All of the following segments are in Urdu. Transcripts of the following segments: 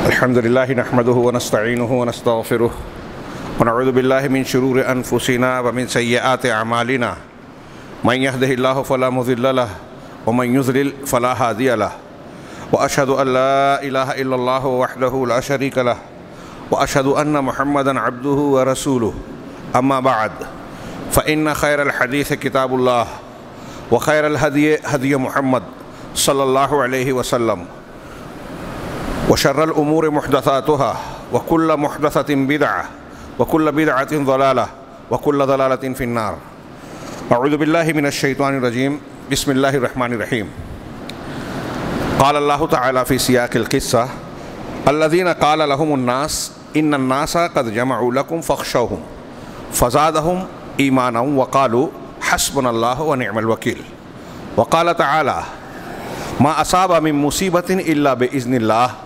الحمد لله نحمده ونستعينه ونستغفره ونعوذ بالله من شرور أنفسنا ومن سيئات أعمالنا من يهده الله فلا مضل له ومن يضلل فلا هادي له وأشهد أن لا إله إلا الله وحده لا شريك له وأشهد أن محمدا عبده ورسوله أما بعد فإن خير الحديث كتاب الله وخير الهدي هدي محمد صلى الله عليه وسلم وشر الأمور محدثاتها وكل محدثة بدعة وكل بدعة ضلالة وكل ضلالة في النار. أعوذ بالله من الشيطان الرجيم. بسم الله الرحمن الرحيم. قال الله تعالى في سياق القصة: الذين قال لهم الناس إن الناس قد جمعوا لكم فاخشوهم فزادهم إيمانا وقالوا حسبنا الله ونعم الوكيل. وقال تعالى: ما أصاب من مصيبة إلا بإذن الله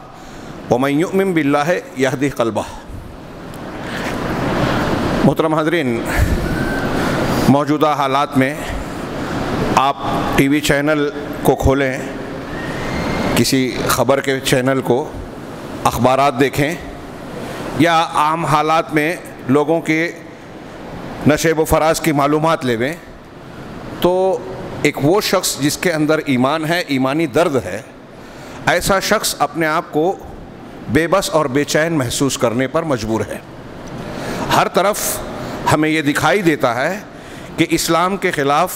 ومن يؤمن بالله يهدي قلبه. محترم حاضرین، موجودہ حالات میں آپ ٹی وی چینل کو کھولیں، کسی خبر کے چینل کو، اخبارات دیکھیں یا عام حالات میں لوگوں کے نشیب و فراز کی معلومات لیں تو ایک وہ شخص جس کے اندر ایمان ہے، ایمانی درد ہے، ایسا شخص اپنے آپ کو بے بس اور بے چین محسوس کرنے پر مجبور ہے۔ ہر طرف ہمیں یہ دکھائی دیتا ہے کہ اسلام کے خلاف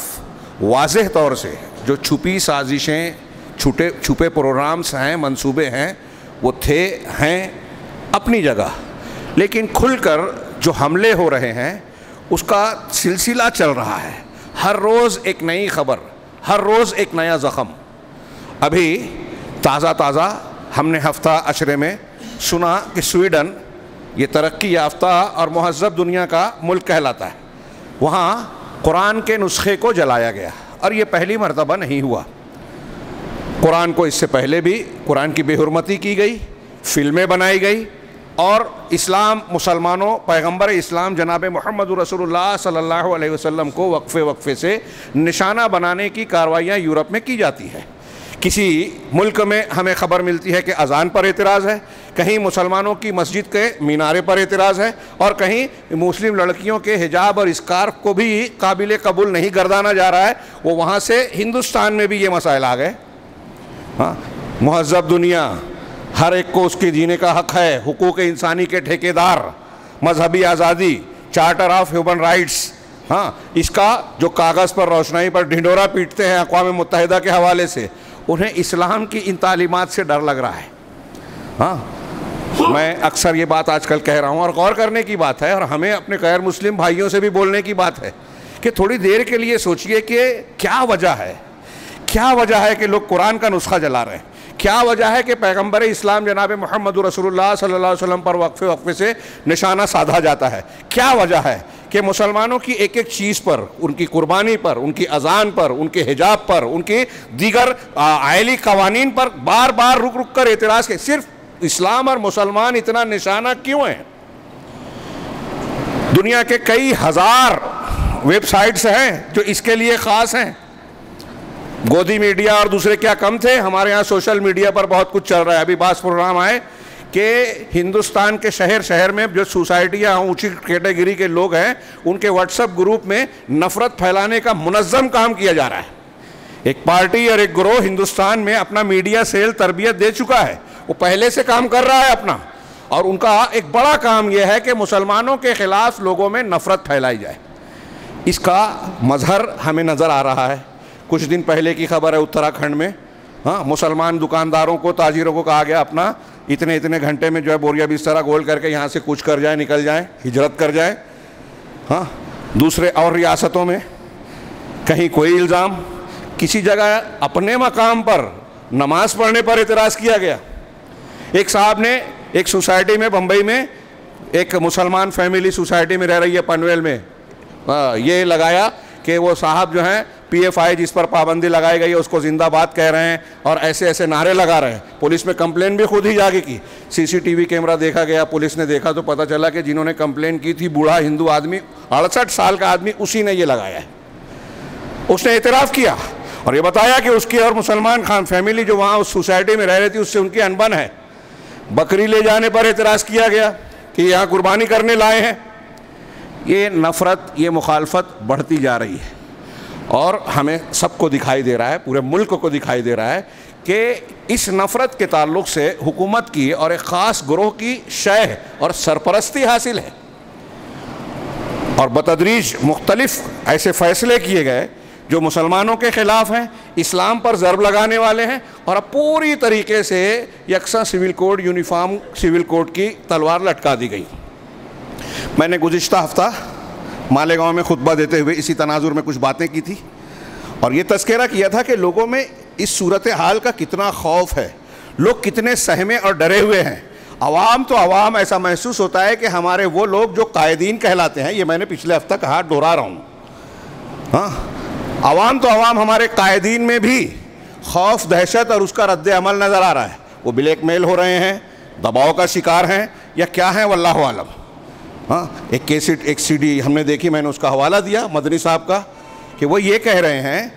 واضح طور سے جو چھپی سازشیں، چھپے پروگرامز ہیں، منصوبے ہیں، وہ ہیں اپنی جگہ، لیکن کھل کر جو حملے ہو رہے ہیں اس کا سلسلہ چل رہا ہے۔ ہر روز ایک نئی خبر، ہر روز ایک نیا زخم۔ ابھی تازہ ہم نے ہفتہ عشرے میں سنا کہ سویڈن یہ ترقی یافتہ اور مہذب دنیا کا ملک کہلاتا ہے، وہاں قرآن کے نسخے کو جلایا گیا، اور یہ پہلی مرتبہ نہیں ہوا۔ قرآن کو اس سے پہلے بھی قرآن کی بے حرمتی کی گئی، فلمیں بنائی گئی، اور اسلام، مسلمانوں، پیغمبر اسلام جناب محمد رسول اللہ صلی اللہ علیہ وسلم کو وقفے سے نشانہ بنانے کی کارروائیاں یورپ میں کی جاتی ہے۔ کسی ملک میں ہمیں خبر ملتی ہے کہ اذان پر اعتراض ہے، کہیں مسلمانوں کی مسجد کے مینارے پر اعتراض ہے، اور کہیں مسلم لڑکیوں کے حجاب اور اسکارف کو بھی قابل قبول نہیں گردانا جا رہا ہے۔ وہ وہاں سے ہندوستان میں بھی یہ مسائل آ گئے۔ مہذب دنیا، ہر ایک کو اس کے جینے کا حق ہے، حقوق انسانی کے ٹھیکیدار، مذہبی آزادی، چارٹر آف ہیومن رائٹس، اس کا جو کاغذ پر روشنائی پر ڈھنڈورا پیٹتے ہیں اقوام متحدہ کے حوالے سے، انہیں اسلام کی ان تعلیمات سے ڈر لگ رہا ہے۔ میں اکثر یہ بات آج کل کہہ رہا ہوں، اور غور کرنے کی بات ہے، اور ہمیں اپنے غیر مسلم بھائیوں سے بھی بولنے کی بات ہے کہ تھوڑی دیر کے لیے سوچئے کہ کیا وجہ ہے کہ لوگ قرآن کا نسخہ جلا رہے ہیں، کیا وجہ ہے کہ پیغمبر اسلام جناب محمد رسول اللہ صلی اللہ علیہ وسلم پر وقفے سے نشانہ سادھا جاتا ہے، کیا وجہ ہے کہ مسلمانوں کی ایک ایک چیز پر، ان کی قربانی پر، ان کی اذان پر، ان کے حجاب پر، ان کی دیگر آئلی قوانین پر بار بار رک کر اعتراض کے صرف اسلام اور مسلمان اتنا نشانہ کیوں ہیں؟ دنیا کے کئی ہزار ویب سائٹس ہیں جو اس کے لیے خاص ہیں۔ گودی میڈیا اور دوسرے کیا کم تھے؟ ہمارے ہاں سوشل میڈیا پر بہت کچھ چل رہا ہے۔ ابھی بعض پروگرام آئے کہ ہندوستان کے شہر میں جو سوسائٹیاں اونچی کیٹیگری کے لوگ ہیں، ان کے واٹس ایپ گروپ میں نفرت پھیلانے کا منظم کام کیا جا رہا ہے۔ ایک پارٹی اور ایک گروہ ہندوستان میں اپنا میڈیا سیل تربیت دے چکا ہے، وہ پہلے سے کام کر رہا ہے اپنا، اور ان کا ایک بڑا کام یہ ہے کہ مسلمانوں کے خلاف لوگوں میں نفرت پھیلائی جائے۔ اس کا مظہر ہمیں نظر آ رہا ہے۔ کچھ دن پہلے کی خبر ہے اتراکھنڈ میں مسلمان دکانداروں کو، تاجروں کو کہا گیا اپنا اتنے گھنٹے میں جو ہے بوریا بسترا گول کر کے یہاں سے کوچ کر جائیں، نکل جائیں، ہجرت کر جائیں۔ دوسرے اور ریاستوں میں کہیں کوئی الزام، کسی جگہ اپنے مقام پر نماز پڑھنے پر اعتراض کیا گیا۔ ایک صاحب نے ایک سوسائٹی میں، بمبئی میں، ایک مسلمان فیملی سوسائٹی میں رہ رہی ہے پنویل میں، یہ لگایا کہ وہ صاحب جو ہیں PFI جس پر پابندی لگائی گئی ہے اس کو زندہ باد کہہ رہے ہیں، اور ایسے نعرے لگا رہے ہیں۔ پولیس میں کمپلین بھی خود ہی جا کے کی، CCTV کیمرہ دیکھا گیا، پولیس نے دیکھا تو پتہ چلا کہ جنہوں نے کمپلین کی تھی بوڑھا ہندو آدمی، 68 سال کا آدمی، اسی نے یہ لگایا ہے۔ اس نے اعتراف کیا اور یہ بتایا کہ اس کی اور مسلمان خان فیملی جو وہاں اس سوسائٹی میں رہ رہی تھی اس سے ان کی انبن ہے۔ بکری لے جانے پر اعتراض کیا گیا کہ یہاں قربانی کرنے لائے ہیں. یہ نفرت، یہ مخالفت بڑھتی جا رہی ہے اور ہمیں سب کو دکھائی دے رہا ہے، پورے ملک کو دکھائی دے رہا ہے کہ اس نفرت کے تعلق سے حکومت کی اور ایک خاص گروہ کی شہ اور سرپرستی حاصل ہے، اور بتدریج مختلف ایسے فیصلے کیے گئے جو مسلمانوں کے خلاف ہیں، اسلام پر ضرب لگانے والے ہیں، اور اب پوری طریقے سے یکساں civil code, uniform civil code کی تلوار لٹکا دی گئی. میں نے گزشتہ ہفتہ مالیگاؤں میں خطبہ دیتے ہوئے اسی تناظر میں کچھ باتیں کی تھی اور یہ تذکرہ کیا تھا کہ لوگوں میں اس صورتحال کا کتنا خوف ہے، لوگ کتنے سہمے اور ڈرے ہوئے ہیں. عوام تو عوام، ایسا محسوس ہوتا ہے کہ ہمارے وہ لوگ جو قائدین کہلاتے ہیں، یہ میں نے پچھلے ہفتہ کہا، دوہرا رہا ہوں، ہاں، عوام تو عوام، ہمارے قائدین میں بھی خوف، دہشت اور اس کا رد عمل نظر آ رہا ہے. وہ بلیک میل ہو رہے ہیں، دباؤ کا شکار ہیں، یا کیا ہیں واللہ عالم. ہاں، ایک کیسٹ، ایک سی ڈی ہم نے دیکھی، میں نے اس کا حوالہ دیا مدنی صاحب کا، کہ وہ یہ کہہ رہے ہیں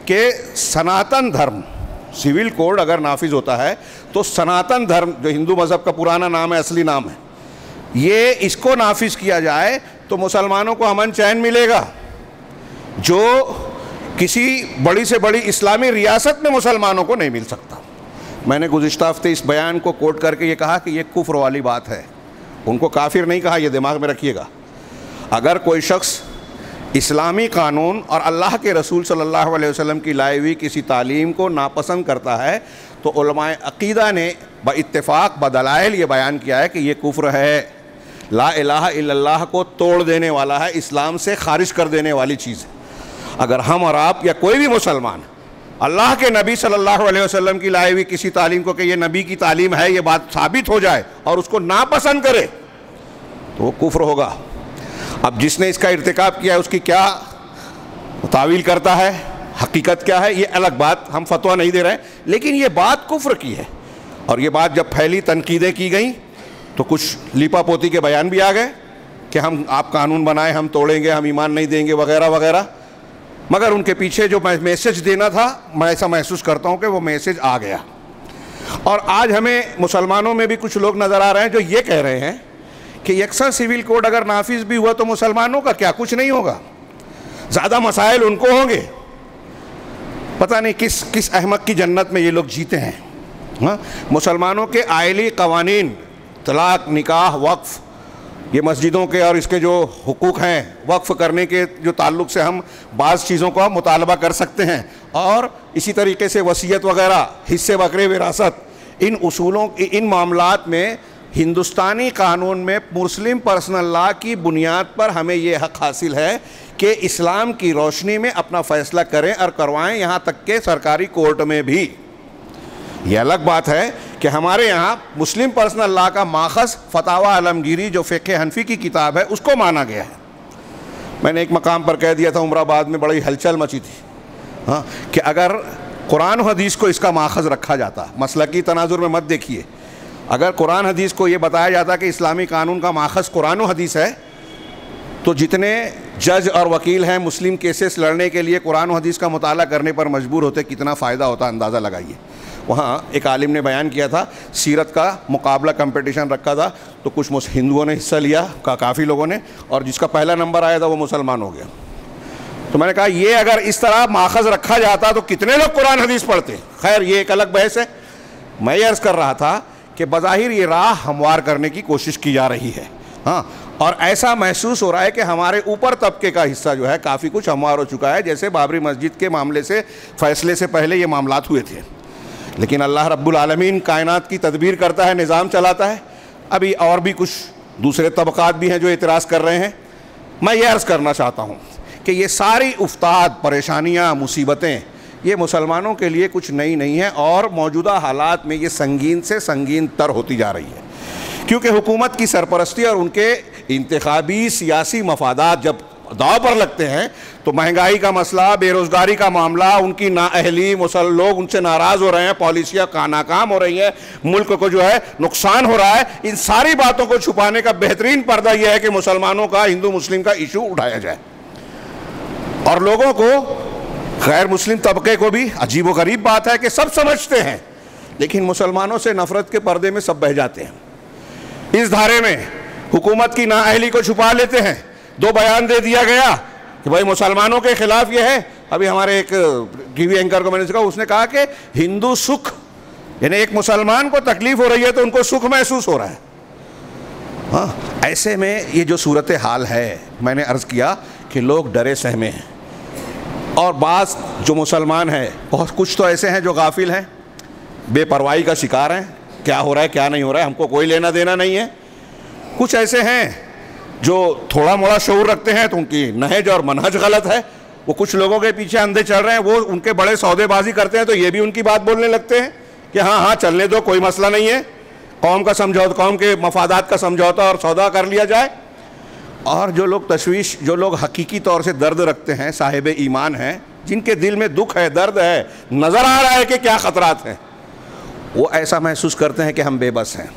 کہ سناتن دھرم سول کوڈ اگر نافذ ہوتا ہے تو سناتن دھرم، جو ہندو مذہب کا پرانا نام ہے، اصلی نام ہے، یہ اس کو نافذ کیا جائے تو مسلمانوں کو امن چین ملے گا، جو کسی بڑی سے بڑی اسلامی ریاست میں مسلمانوں کو نہیں مل سکتا. میں نے گزشتہ ہفتے اس بیان کو کوٹ کر کے یہ کہا کہ یہ کفر والی بات ہے. ان کو کافر نہیں کہا، یہ دماغ میں رکھیے گا. اگر کوئی شخص اسلامی قانون اور اللہ کے رسول صلی اللہ علیہ وسلم کی لائی ہوئی کسی تعلیم کو ناپسند کرتا ہے تو علماء عقیدہ نے باتفاق بدلائل یہ بیان کیا ہے کہ یہ کفر ہے، لا الہ الا اللہ کو توڑ دینے والا ہے، اسلام سے خارج کر دینے والی چیز ہے. اگر ہم اور آپ یا کوئی بھی مسلمان اللہ کے نبی صلی اللہ علیہ وسلم کی لائی ہوئی کسی تعلیم کو کہ یہ نبی کی تعلیم ہے، یہ بات ثابت ہو جائے اور اس کو ناپسند کرے تو وہ کفر ہوگا. اب جس نے اس کا ارتکاب کیا ہے اس کی کیا تعویل کرتا ہے، حقیقت کیا ہے، یہ الگ بات، ہم فتویٰ نہیں دے رہے ہیں، لیکن یہ بات کفر کی ہے. اور یہ بات جب پھیلی، تنقیدیں کی گئیں تو کچھ لیپا پوتی کے بیان بھی آ گئے کہ ہم آپ قانون بنائیں، ہم توڑیں گے، ہم ایمان نہیں دیں گے وغیرہ وغیرہ. مگر ان کے پیچھے جو میسج دینا تھا، میں ایسا محسوس کرتا ہوں کہ وہ میسج آ گیا. اور آج ہمیں مسلمانوں میں بھی کچھ لوگ نظر آ رہے ہیں جو یہ کہہ رہے ہیں کہ یکساں سول کوڈ اگر نافذ بھی ہوا تو مسلمانوں کا کیا، کچھ نہیں ہوگا، زیادہ مسائل ان کو ہوں گے. پتہ نہیں کس احمق کی جنت میں یہ لوگ جیتے ہیں. ہاں، مسلمانوں کے آئلی قوانین، طلاق، نکاح، وقف، یہ مسجدوں کے اور اس کے جو حقوق ہیں وقف کرنے کے جو تعلق سے ہم بعض چیزوں کا مطالبہ کر سکتے ہیں، اور اسی طریقے سے وصیت وغیرہ، حصے بکرے، وراثت، ان اصولوں، ان معاملات میں ہندوستانی قانون میں مسلم پرسنل لا کی بنیاد پر ہمیں یہ حق حاصل ہے کہ اسلام کی روشنی میں اپنا فیصلہ کریں اور کروائیں، یہاں تک کہ سرکاری کورٹ میں بھی. یہ الگ بات ہے کہ ہمارے یہاں مسلم پرسنل لا کا ماخذ فتاوی عالمگیری جو فقہ حنفی کی کتاب ہے اس کو مانا گیا ہے. میں نے ایک مقام پر کہہ دیا تھا، عمر آباد میں بڑی ہلچل مچی تھی، ہاں، کہ اگر قرآن و حدیث کو اس کا ماخذ رکھا جاتا، مسلکی تناظر میں مت دیکھیے، اگر قرآن حدیث کو یہ بتایا جاتا کہ اسلامی قانون کا ماخذ قرآن و حدیث ہے تو جتنے جج اور وکیل ہیں مسلم کیسز لڑنے کے لیے قرآن و حدیث کا مطالعہ کرنے پر مجبور ہوتے، کتنا فائدہ ہوتا، اندازہ لگائیے. وہاں ایک عالم نے بیان کیا تھا، سیرت کا مقابلہ کمپٹیشن رکھا تھا تو کچھ ہندوؤں نے حصہ لیا، کافی لوگوں نے، اور جس کا پہلا نمبر آیا تھا وہ مسلمان ہو گیا. تو میں نے کہا یہ اگر اس طرح ماخذ رکھا جاتا تو کتنے لوگ قرآن حدیث پڑھتے. خیر یہ ایک الگ بحث ہے. میں یہ عرض کر رہا تھا کہ بظاہر یہ راہ ہموار کرنے کی کوشش کی جا رہی ہے، ہاں، اور ایسا محسوس ہو رہا ہے کہ ہمارے اوپر طبقے کا حصہ جو ہے کافی کچھ ہموار ہو چکا ہے، جیسے بابری مسجد کے معاملے سے فیصلے سے پہلے یہ معاملات ہوئے تھے. لیکن اللہ رب العالمین کائنات کی تدبیر کرتا ہے، نظام چلاتا ہے. ابھی اور بھی کچھ دوسرے طبقات بھی ہیں جو اعتراض کر رہے ہیں. میں یہ عرض کرنا چاہتا ہوں کہ یہ ساری افتاد، پریشانیاں، مصیبتیں یہ مسلمانوں کے لیے کچھ نئی نہیں ہیں، اور موجودہ حالات میں یہ سنگین سے سنگین تر ہوتی جا رہی ہے، کیونکہ حکومت کی سرپرستی اور ان کے انتخابی سیاسی مفادات جب داؤ پر لگتے ہیں تو مہنگائی کا مسئلہ، بے روزگاری کا معاملہ، ان کی نااہلی، لوگ ان سے ناراض ہو رہے ہیں، پالیسیاں ناکام ہو رہی ہیں، ملک کو جو ہے نقصان ہو رہا ہے. ان ساری باتوں کو چھپانے کا بہترین پردہ یہ ہے کہ مسلمانوں کا، ہندو مسلم کا ایشو اٹھایا جائے، اور لوگوں کو، غیر مسلم طبقے کو بھی. عجیب و غریب بات ہے کہ سب سمجھتے ہیں لیکن مسلمانوں سے نفرت کے پردے میں سب بہہ جاتے ہیں. اس دھارے میں حکومت کی نااہلی کو چھپا لیتے ہیں. 2 بیان دے دیا گیا کہ بھائی مسلمانوں کے خلاف یہ ہے. ابھی ہمارے ایک ٹی وی اینکر کو میں نے کہا, اس نے کہا کہ ہندو سکھ, یعنی ایک مسلمان کو تکلیف ہو رہی ہے تو ان کو سکھ محسوس ہو رہا ہے. ہاں, ایسے میں یہ جو صورتحال ہے, میں نے عرض کیا کہ لوگ ڈرے سہمے ہیں, اور بعض جو مسلمان ہیں بہت کچھ تو ایسے ہیں جو غافل ہیں, بے پرواہی کا شکار ہیں, کیا ہو رہا ہے کیا نہیں ہو رہا ہے ہم کو کوئی لینا دینا نہیں ہے. کچھ ایسے ہیں جو تھوڑا موڑا شعور رکھتے ہیں تو ان کی نہج اور منہج غلط ہے, وہ کچھ لوگوں کے پیچھے اندھے چل رہے ہیں, وہ ان کے بڑے سودے بازی کرتے ہیں تو یہ بھی ان کی بات بولنے لگتے ہیں کہ ہاں چلنے دو, کوئی مسئلہ نہیں ہے, قوم کا سمجھوتا, قوم کے مفادات کا سمجھوتا اور سودا کر لیا جائے. اور جو لوگ تشویش, جو لوگ حقیقی طور سے درد رکھتے ہیں, صاحب ایمان ہیں, جن کے دل میں دکھ ہے, درد ہے, نظر آ رہا ہے کہ کیا خطرات ہیں, وہ ایسا محسوس کرتے ہیں کہ ہم بے بس ہیں.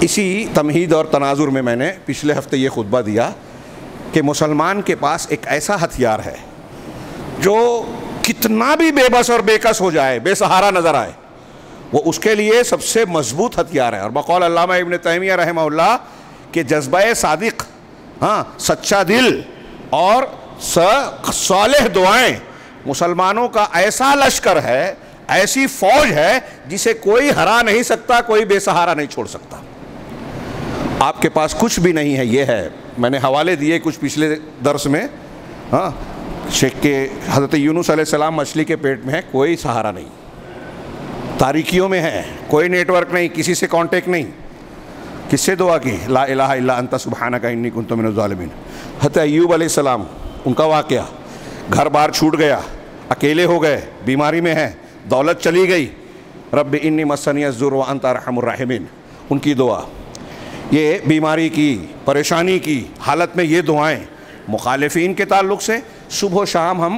اسی تمہید اور تناظر میں نے پچھلے ہفتے یہ خطبہ دیا کہ مسلمان کے پاس ایک ایسا ہتھیار ہے جو کتنا بھی بے بس اور بے کس ہو جائے, بے سہارا نظر آئے, وہ اس کے لیے سب سے مضبوط ہتھیار ہے. اور بقول علامہ ابن تیمیہ رحمہ اللہ کہ جذبہ صادق, سچا دل اور صالح دعائیں مسلمانوں کا ایسا لشکر ہے, ایسی فوج ہے جسے کوئی ہرا نہیں سکتا, کوئی بے سہارا نہیں چھوڑ سکتا. آپ کے پاس کچھ بھی نہیں ہے, یہ ہے. میں نے حوالے دیے کچھ پچھلے درس میں. شیخ کے حضرت یونس علیہ السلام مچھلی کے پیٹ میں ہے, کوئی سہارا نہیں, تاریکیوں میں ہے, کوئی نیٹ ورک نہیں, کسی سے کانٹیکٹ نہیں. کس سے دعا کی؟ لا الہ الا انت سبحانک انی کنت من الظالمین. حضرت ایوب علیہ السلام, ان کا واقعہ, گھر بار چھوٹ گیا, اکیلے ہو گئے, بیماری میں ہیں, دولت چلی گئی, رب انی مسنی الضر وانت ارحم الراحمین, ان کی دعا. یہ بیماری کی, پریشانی کی حالت میں یہ دعائیں مخالفین کے تعلق سے صبح و شام ہم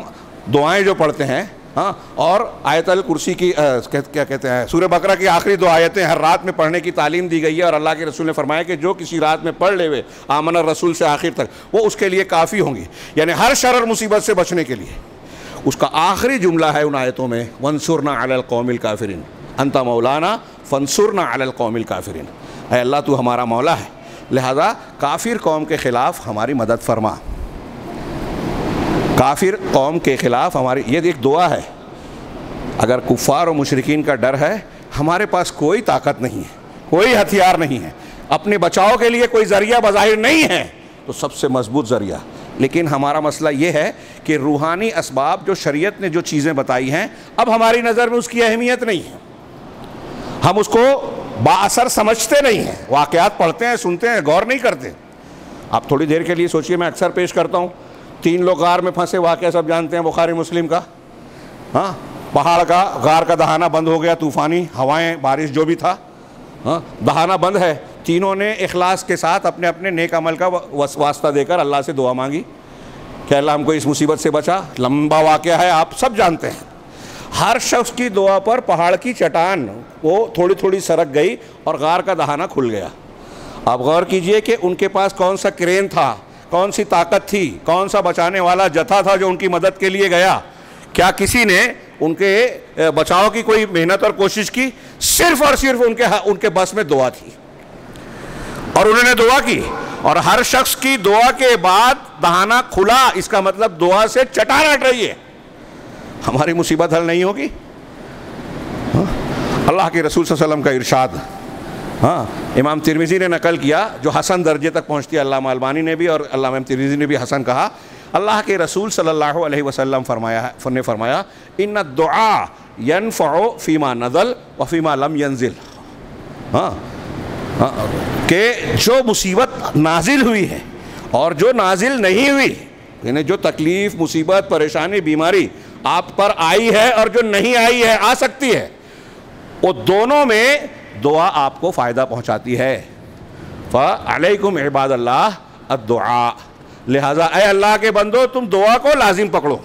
دعائیں جو پڑھتے ہیں, اور آیت الکرسی کی کیا کہتے ہیں, سورہ بقرہ کی آخری 2 آیتیں ہر رات میں پڑھنے کی تعلیم دی گئی ہے. اور اللہ کے رسول نے فرمایا کہ جو کسی رات میں پڑھ لے ہوئے آمن الرسول سے آخر تک, وہ اس کے لیے کافی ہوں گی, یعنی ہر شر اور مصیبت سے بچنے کے لیے. اس کا آخری جملہ ہے ان آیتوں میں, وانصرنا علی القوم الکافرین, انت مولانا فانصرنا علی القوم الکافرین. اے اللہ تو ہمارا مولا ہے, لہذا کافر قوم کے خلاف ہماری مدد فرما, کافر قوم کے خلاف ہماری. یہ ایک دعا ہے. اگر کفار و مشرکین کا ڈر ہے, ہمارے پاس کوئی طاقت نہیں ہے, کوئی ہتھیار نہیں ہے, اپنے بچاؤ کے لیے کوئی ذریعہ بظاہر نہیں ہے, تو سب سے مضبوط ذریعہ. لیکن ہمارا مسئلہ یہ ہے کہ روحانی اسباب جو شریعت نے جو چیزیں بتائی ہیں, اب ہماری نظر میں اس کی اہمیت نہیں ہے, ہم اس کو با اثر سمجھتے نہیں ہیں. واقعات پڑھتے ہیں, سنتے ہیں, غور نہیں کرتے. آپ تھوڑی دیر کے لیے سوچئے, میں اکثر پیش کرتا ہوں, 3 لوگ غار میں پھنسے, واقعہ سب جانتے ہیں, بخاری مسلم کا. پہاڑ کا, غار کا دہانہ بند ہو گیا, طوفانی ہوائیں, بارش جو بھی تھا, دہانہ بند ہے. تینوں نے اخلاص کے ساتھ اپنے اپنے نیک عمل کا واسطہ دے کر اللہ سے دعا مانگی کہ اللہ ہم کو اس مصیبت سے بچا. لمبا واقعہ ہے, آپ سب جانتے ہیں. ہر شخص کی دعا پر پہاڑ کی چٹان وہ تھوڑی تھوڑی سرک گئی اور غار کا دہانہ کھل گیا. آپ غور کیجئے کہ ان کے پاس کون سا کرین تھا, کون سی طاقت تھی, کون سا بچانے والا جتھا تھا جو ان کی مدد کے لیے گیا. کیا کسی نے ان کے بچاؤ کی کوئی محنت اور کوشش کی؟ صرف اور صرف ان کے بس میں دعا تھی, اور انہوں نے دعا کی, اور ہر شخص کی دعا کے بعد دہانہ کھلا. اس کا مطلب دعا سے چٹان ہٹ رہی ہے. ہماری مصیبت حل نہیں ہوگی. اللہ کے رسول صلی اللہ علیہ وسلم کا ارشاد امام ترمذی نے نقل کیا, جو حسن درجے تک پہنچتی ہے. علامہ البانی نے بھی اور علامہ ترمذی نے بھی حسن کہا. اللہ کے رسول صلی اللہ علیہ وسلم نے فرمایا ان الدعاء ينفع فيما نزل وفيما لم ينزل. کہ جو مصیبت نازل ہوئی ہے اور جو نازل نہیں ہوئی, یعنی جو تکلیف, مصیبت, پریشانی, بیماری آپ پر آئی ہے اور جو نہیں آئی ہے, آ سکتی ہے, وہ دونوں میں دعا آپ کو فائدہ پہنچاتی ہے. فَعَلَيْكُمْ عِبَادَ اللَّهِ الدُّعَاء. لہذا اے اللہ کے بندو, تم دعا کو لازم پکڑو.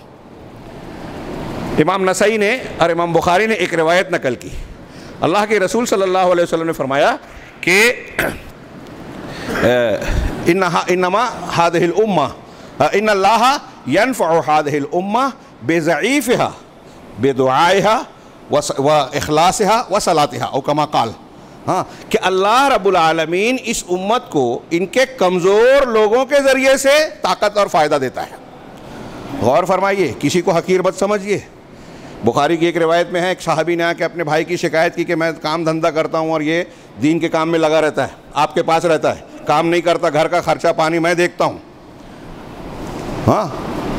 امام نسائی نے اور امام بخاری نے ایک روایت نقل کی. اللہ کے رسول صلی اللہ علیہ وسلم نے فرمایا کہ انما هذه الامه ان الله ينفع هذه الامه بضعيفها بدعائها وإخلاصها وصلاتها او کما قال. ہاں کہ اللہ رب العالمین اس امت کو ان کے کمزور لوگوں کے ذریعے سے طاقت اور فائدہ دیتا ہے. غور فرمائیے, کسی کو حقیر مت سمجھیے. بخاری کی ایک روایت میں ہے, ایک صحابی نے آ کے اپنے بھائی کی شکایت کی کہ میں کام دھندا کرتا ہوں اور یہ دین کے کام میں لگا رہتا ہے, آپ کے پاس رہتا ہے, کام نہیں کرتا, گھر کا خرچہ پانی میں دیکھتا ہوں. ہاں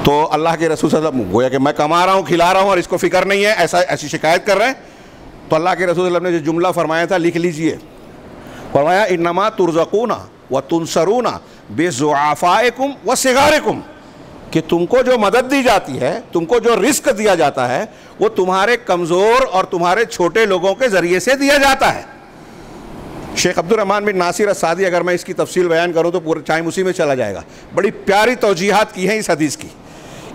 تو اللہ کے رسول صلی اللہ علیہ وسلم گویا کہ میں کما رہا ہوں, کھلا رہا ہوں اور اس کو فکر نہیں ہے, ایسی شکایت کر رہے ہیں. تو اللہ کے رسول صلی اللہ علیہ وسلم نے جو جملہ فرمایا تھا لکھ لیجئے. فرمایا انما ترزقون وتنصرون بضعفائکم وصغارکم, کہ تم کو جو مدد دی جاتی ہے, تم کو جو رزق دیا جاتا ہے, وہ تمہارے کمزور اور تمہارے چھوٹے لوگوں کے ذریعے سے دیا جاتا ہے. شیخ عبد الرحمن بن ناصر السعدی, اگر میں اس کی تفصیل بیان کروں تو پورا ٹائم اسی میں چلا جائے گا, بڑی پیاری توجیحات کی ہیں اس حدیث کی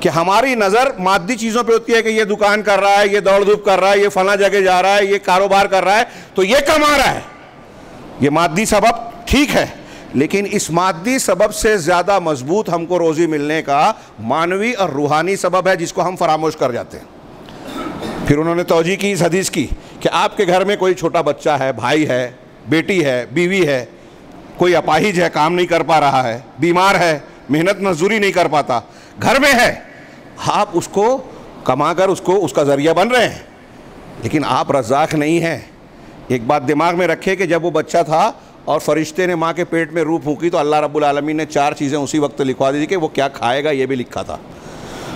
کہ ہماری نظر مادی چیزوں پہ ہوتی ہے کہ یہ دکان کر رہا ہے, یہ دوڑ دھوپ کر رہا ہے, یہ فلاں جگہ جا رہا ہے, یہ کاروبار کر رہا ہے تو یہ کما رہا ہے. یہ مادی سبب ٹھیک ہے, لیکن اس مادی سبب سے زیادہ مضبوط ہم کو روزی ملنے کا معنوی اور روحانی سبب ہے جس کو ہم فراموش کر جاتے ہیں. پھر انہوں نے توجیہ کی اس حدیث کی کہ آپ کے گھر میں کوئی چھوٹا بچہ ہے, بھائی ہے, بیٹی ہے, بیوی ہے, کوئی اپاہج ہے, کام نہیں کر پا رہا ہے, بیمار ہے, محنت مزدوری نہیں کر پاتا, گھر میں ہے, آپ اس کو کما کر اس کا ذریعہ بن رہے ہیں, لیکن آپ رزاق نہیں ہیں. ایک بات دماغ میں رکھے کہ جب وہ بچہ تھا اور فرشتے نے ماں کے پیٹ میں روح پھونکی تو اللہ رب العالمین نے 4 چیزیں اسی وقت لکھوا دی کہ وہ کیا کھائے گا یہ بھی لکھا تھا.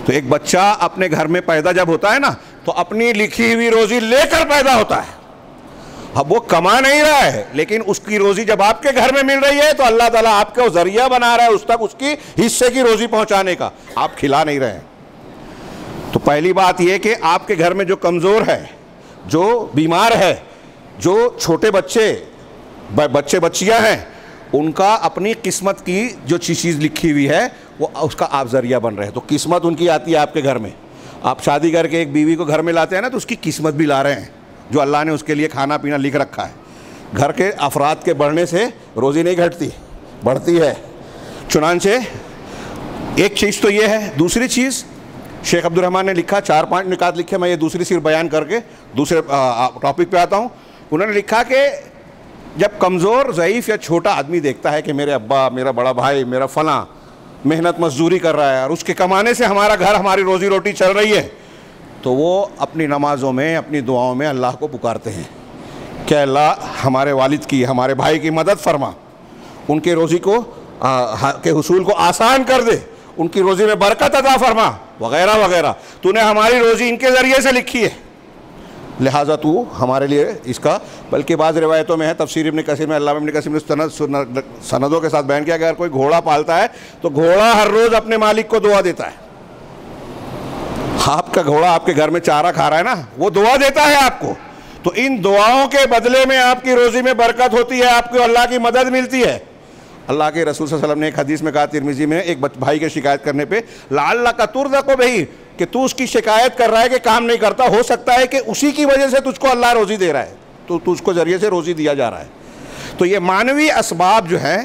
تو ایک بچہ اپنے گھر میں پیدا جب ہوتا ہے نا تو اپنی لکھی ہوئی روزی لے کر پیدا ہوتا ہے. اب وہ کما نہیں رہا ہے, لیکن اس کی روزی جب آپ کے گھر میں مل رہی ہے تو اللہ تعالیٰ آپ کو ذریعہ بنا رہا ہے اس تک اس کی حصے کی روزی پہنچانے کا, آپ کھلا نہیں رہے ہیں. تو پہلی بات یہ کہ آپ کے گھر میں جو کمزور ہے, جو بیمار ہے, جو چھوٹے بچے بچیاں ہیں, ان کا اپنی قسمت کی جو چیز لکھی ہوئی ہے وہ اس کا آپ ذریعہ بن رہے ہیں. تو قسمت ان کی آتی ہے آپ کے گھر میں. آپ شادی کر کے ایک بیوی کو گھر میں لاتے ہیں نا تو اس کی قسمت بھی لا رہے ہیں جو اللہ نے اس کے لیے کھانا پینا لکھ رکھا ہے. گھر کے افراد کے بڑھنے سے روزی نہیں گھٹتی, بڑھتی ہے. چنانچہ ایک چیز تو یہ ہے. دوسری چیز شیخ عبد الرحمن نے لکھا, 4-5 نکات لکھے, میں یہ دوسری صرف بیان کر کے دوسرے ٹاپک پہ آتا ہوں. انہوں نے لکھا کہ جب کمزور, ضعیف یا چھوٹا آدمی دیکھتا ہے کہ میرے ابا, میرا بڑا بھائی, میرا فلاں محنت مزدوری کر رہا ہے اور اس کے کمانے سے ہمارا گھر, ہماری روزی روٹی چل رہی ہے, تو وہ اپنی نمازوں میں, اپنی دعاؤں میں اللہ کو پکارتے ہیں کہ اللہ ہمارے والد کی, ہمارے بھائی کی مدد فرما, ان کے روزی کو کے حصول کو آسان کر دے, ان کی روزی میں برکت عطا فرما وغیرہ وغیرہ. تو نے ہماری روزی ان کے ذریعے سے لکھی ہے, لہٰذا تو ہمارے لیے اس کا. بلکہ بعض روایتوں میں ہے, تفسیر ابن کثیر میں علامہ ابن کثیر نے سندوں کے ساتھ بیان کیا کہ اگر کوئی گھوڑا پالتا ہے تو گھوڑا ہر روز اپنے مالک کو دعا دیتا ہے. آپ کا گھوڑا آپ کے گھر میں چارہ کھا رہا ہے نا, وہ دعا دیتا ہے آپ کو, تو ان دعاؤں کے بدلے میں آپ کی روزی میں برکت ہوتی ہے, آپ کو اللہ کی مدد ملتی ہے. اللہ کے رسول صلی اللہ علیہ وسلم نے ایک حدیث میں کہا, ترمذی میں, ایک بھائی کے شکایت کرنے پہ, لعلک ترزق بہ, کہ تو اس کی شکایت کر رہا ہے کہ کام نہیں کرتا, ہو سکتا ہے کہ اسی کی وجہ سے تجھ کو اللہ روزی دے رہا ہے, تو اس کو ذریعے سے روزی دیا جا رہا ہے. تو یہ معنوی اسباب جو ہیں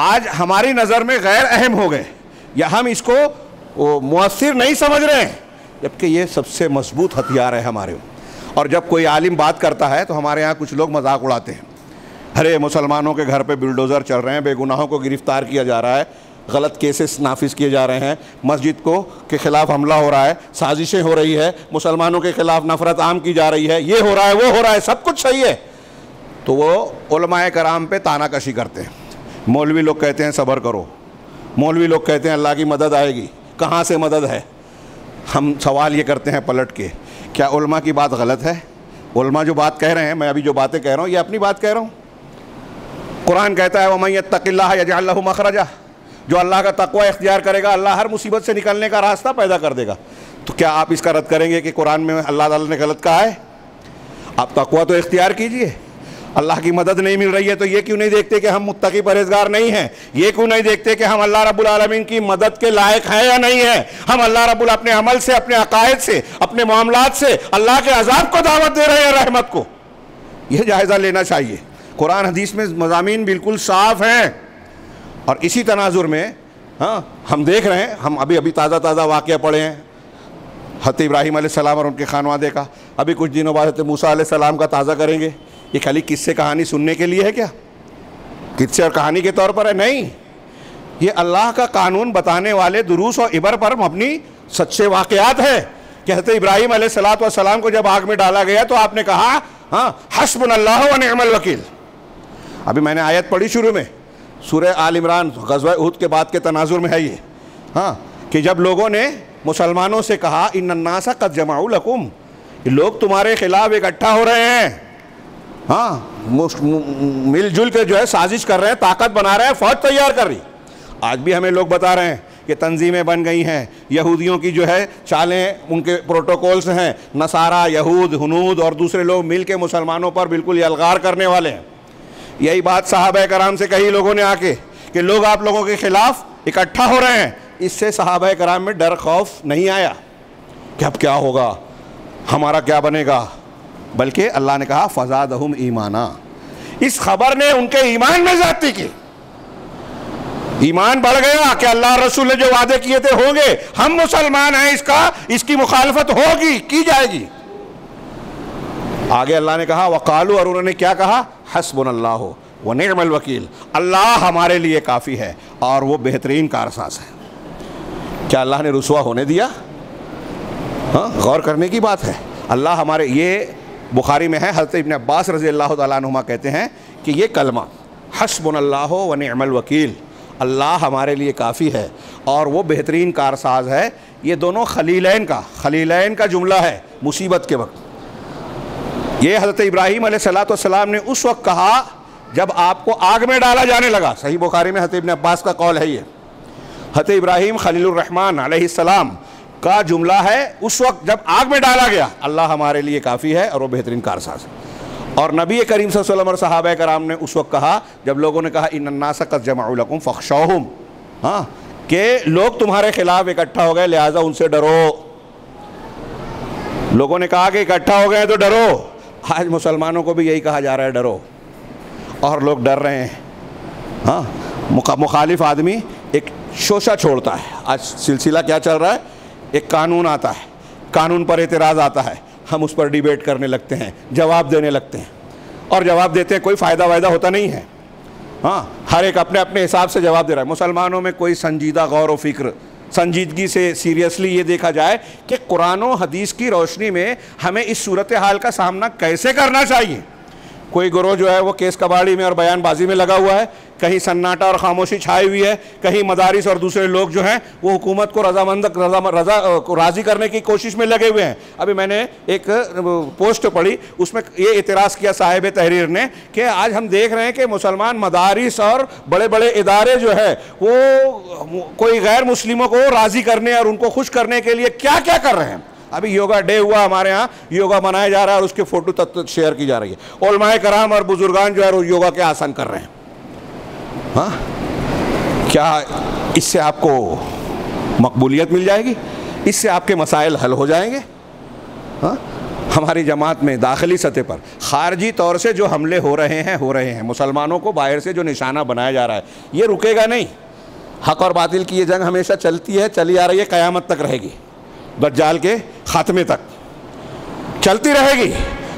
آج ہماری نظر میں غیر اہم ہو گئے, یا ہم اس کو مؤثر نہیں سمجھ رہے ہیں, جبکہ یہ سب سے مضبوط ہتھیار ہے ہمارے. اور جب کوئی عالم بات کرتا ہے تو ہمارے ہاں کچھ لوگ مذاق اڑاتے ہیں, ارے مسلمانوں کے گھر پہ بلڈوزر چل رہے ہیں, بے گناہوں کو گرفتار کیا جا رہا ہے, غلط کیسز نافذ کیے جا رہے ہیں, مسجد کو کے خلاف حملہ ہو رہا ہے, سازشیں ہو رہی ہے, مسلمانوں کے خلاف نفرت عام کی جا رہی ہے, یہ ہو رہا ہے, وہ ہو رہا ہے, سب کچھ صحیح ہے. تو وہ علماء کرام پہ تانا کشی کرتے ہیں. مولوی لوگ کہتے ہیں صبر کرو, مولوی لوگ کہتے ہیں اللہ کی مدد آئے گی. کہاں سے مدد ہے؟ ہم سوال یہ کرتے ہیں پلٹ کے, کیا علماء کی بات غلط ہے؟ علماء جو بات کہہ رہے ہیں, میں ابھی جو باتیں کہہ رہا ہوں یہ اپنی بات کہہ رہا ہوں. قرآن کہتا ہے وَمَن يَتَّقِ اللَّهَ يَجْعَلْ لَهُ مَخْرَجًا, جو اللہ کا تقوی اختیار کرے گا اللہ ہر مصیبت سے نکلنے کا راستہ پیدا کر دے گا. تو کیا آپ اس کا رد کریں گے کہ قرآن میں اللہ تعالیٰ نے غلط کہا ہے؟ آپ تقوی تو اختیار کیجئے. اللہ کی مدد نہیں مل رہی ہے تو یہ کیوں نہیں دیکھتے کہ ہم متقی پرہیزگار نہیں ہیں؟ یہ کیوں نہیں دیکھتے کہ ہم اللہ رب العالمین کی مدد کے لائق ہیں یا نہیں ہیں؟ ہم اللہ رب اپنے عمل سے, اپنے عقائد سے, اپنے معاملات سے اللہ کے عذاب کو دعوت دے رہے ہیں رحمت کو. یہ جائزہ لینا چاہیے. قرآن حدیث میں مضامین بالکل صاف ہیں. اور اسی تناظر میں ہم دیکھ رہے ہیں, ہم ابھی تازہ واقعہ پڑھے ہیں حضرت ابراہیم علیہ السلام اور ان کے خانوادے کا. ابھی کچھ دنوں بعد حضرت موسیٰ علیہ السلام کا تازہ کریں گے. یہ خالی قصے کہانی سننے کے لیے ہے کیا؟ قصے اور کہانی کے طور پر ہے؟ نہیں، یہ اللہ کا قانون بتانے والے دروس اور عبر پر مبنی سچے واقعات ہے. کہ حضرت ابراہیم علیہ السلام کو جب آگ میں ڈالا گیا تو آپ نے کہا ہاں حسبنا اللہ و نعم الوکیل. ابھی میں نے آیت پڑھی شروع میں، سورہ آل عمران غزوہ احد کے بعد کے تناظر میں ہے یہ، ہاں، کہ جب لوگوں نے مسلمانوں سے کہا ان الناس قد جمعوا لکم، لوگ تمہارے خلاف اکٹھا ہو رہے ہیں، ہاں، مل جل کے جو ہے سازش کر رہے ہیں، طاقت بنا رہے ہیں، فوج تیار کر رہی. آج بھی ہمیں لوگ بتا رہے ہیں کہ تنظیمیں بن گئی ہیں، یہودیوں کی جو ہے چالیں، ان کے پروٹوکولز ہیں، نصارہ، یہود، ہنود اور دوسرے لوگ مل کے مسلمانوں پر بالکل یلغار کرنے والے ہیں. یہی بات صحابہ کرام سے کہی لوگوں نے آ کے کہ لوگ آپ لوگوں کے خلاف اکٹھا ہو رہے ہیں. اس سے صحابہ کرام میں ڈر خوف نہیں آیا کہ اب کیا ہوگا، ہمارا کیا بنے گا، بلکہ اللہ نے کہا فزادہم ایمانا. اس خبر نے ان کے ایمان میں زیادتی کی، ایمان بڑھ گیا کہ اللہ رسول نے جو وعدے کیے تھے ہوں گے، ہم مسلمان ہیں، اس کی مخالفت ہوگی، کی جائے گی. آگے اللہ نے کہا وقالوا، اور انہوں نے کیا کہا، حسبنا اللہ ونعم الوکیل، اللہ ہمارے لیے کافی ہے اور وہ بہترین کارساز ہے. کیا اللہ نے رسوا ہونے دیا؟ ہاں، غور کرنے کی بات ہے. اللہ ہمارے، یہ بخاری میں ہے، حضرت ابن عباس رضی اللہ تعالیٰ عنہما کہتے ہیں کہ یہ کلمہ حسبنا اللہ ونعم الوکیل، اللہ ہمارے لیے کافی ہے اور وہ بہترین کارساز ہے، یہ دونوں خلیلین کا جملہ ہے مصیبت کے وقت. یہ حضرت ابراہیم علیہ السلام نے اس وقت کہا جب آپ کو آگ میں ڈالا جانے لگا. صحیح بخاری میں حضرت ابن عباس کا قول ہے. یہ حضرت ابراہیم خلیل الرحمن علیہ السلام کا جملہ ہے اس وقت جب آگ میں ڈالا گیا، اللہ ہمارے لیے کافی ہے اور وہ بہترین کارساز ہے. اور نبی کریم صلی اللہ علیہ وسلم اور صحابہ کرام نے اس وقت کہا جب لوگوں نے کہا ان الناس قد جمعوا لکم فاخشوہم، ہاں، کہ لوگ تمہارے خلاف اکٹھا ہو گئے لہٰذا ان سے ڈرو. لوگوں نے کہا کہ اکٹھا ہو گئے تو ڈرو. آج مسلمانوں کو بھی یہی کہا جا رہا ہے ڈرو، اور لوگ ڈر رہے ہیں. ہاں، مخالف آدمی ایک شوشہ چھوڑتا ہے. آج سلسلہ کیا چل رہا ہے، ایک قانون آتا ہے، قانون پر اعتراض آتا ہے، ہم اس پر ڈیبیٹ کرنے لگتے ہیں، جواب دینے لگتے ہیں، اور جواب دیتے ہیں کوئی فائدہ وائدہ ہوتا نہیں ہے. ہاں، ہر ایک اپنے اپنے حساب سے جواب دے رہا ہے. مسلمانوں میں کوئی سنجیدہ غور و فکر، سنجیدگی سے سیریسلی یہ دیکھا جائے کہ قرآن و حدیث کی روشنی میں ہمیں اس صورتحال کا سامنا کیسے کرنا چاہیے. کوئی گروہ جو ہے وہ کیس کباڑی میں اور بیان بازی میں لگا ہوا ہے، کہیں سناٹا اور خاموشی چھائی ہوئی ہے، کہیں مدارس اور دوسرے لوگ جو ہیں وہ حکومت کو راضی کرنے کی کوشش میں لگے ہوئے ہیں. ابھی میں نے ایک پوسٹ پڑھی، اس میں یہ اعتراض کیا صاحب تحریر نے کہ آج ہم دیکھ رہے ہیں کہ مسلمان مدارس اور بڑے بڑے ادارے جو ہے وہ کوئی غیر مسلموں کو راضی کرنے اور ان کو خوش کرنے کے لیے کیا کیا کر رہے ہیں. ابھی یوگا ڈے ہوا ہمارے ہاں، یوگا منایا جا رہا ہے اور اس کے فوٹو تک شیئر کی جا رہی ہے. علماء کرام اور بزرگان جو ہے وہ یوگا کے آسن کر رہے ہیں. ہاں، کیا اس سے آپ کو مقبولیت مل جائے گی؟ اس سے آپ کے مسائل حل ہو جائیں گے؟ ہاں، ہماری جماعت میں داخلی سطح پر خارجی طور سے جو حملے ہو رہے ہیں مسلمانوں کو باہر سے جو نشانہ بنایا جا رہا ہے، یہ رکے گا نہیں. حق اور باطل کی یہ جنگ ہمیشہ چلتی ہے، چلی آ رہی ہے، قیامت تک رہے گی، دجال کے خاتمے تک چلتی رہے گی.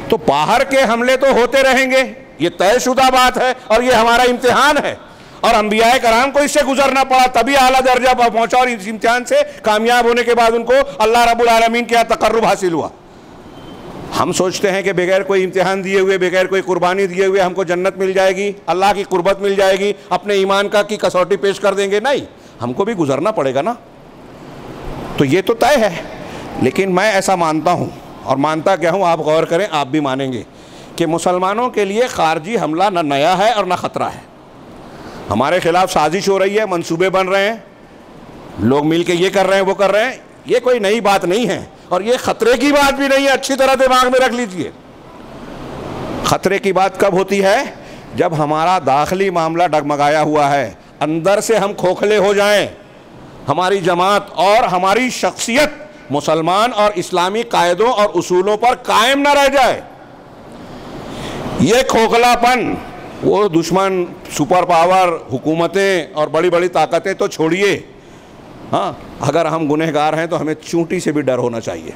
تو باہر کے حملے تو ہوتے رہیں گے، یہ طے شدہ بات ہے اور یہ ہمارا امتحان ہے. اور انبیاء کرام کو اس سے گزرنا پڑا تبھی اعلیٰ درجہ پر پہنچا، اور اس امتحان سے کامیاب ہونے کے بعد ان کو اللہ رب العالمین کے تقرب حاصل ہوا. ہم سوچتے ہیں کہ بغیر کوئی امتحان دیے ہوئے، بغیر کوئی قربانی دیے ہوئے ہم کو جنت مل جائے گی، اللہ کی قربت مل جائے گی، اپنے ایمان کی کسوٹی پیش کر دیں گے. نہیں، ہم کو بھی گزرنا پڑے گا نا. تو یہ تو طے ہے. لیکن میں ایسا مانتا ہوں، اور مانتا کیا ہوں، آپ غور کریں، آپ بھی مانیں گے کہ مسلمانوں کے لیے خارجی حملہ نہ نیا ہے اور نہ خطرہ ہے. ہمارے خلاف سازش ہو رہی ہے، منصوبے بن رہے ہیں، لوگ مل کے یہ کر رہے ہیں وہ کر رہے ہیں. یہ کوئی نئی بات نہیں ہے اور یہ خطرے کی بات بھی نہیں ہے. اچھی طرح دماغ میں رکھ لیجئے. خطرے کی بات کب ہوتی ہے؟ جب ہمارا داخلی معاملہ ڈگمگایا ہوا ہے، اندر سے ہم کھوکھلے ہو جائیں، ہماری جماعت اور ہماری شخصیت مسلمان اور اسلامی قاعدوں اور اصولوں پر قائم نہ رہ جائے. یہ کھوکھلا پن، وہ دشمن، سپر پاور، حکومتیں اور بڑی بڑی طاقتیں تو چھوڑیے. ہاں، اگر ہم گنہگار ہیں تو ہمیں چونٹی سے بھی ڈر ہونا چاہیے.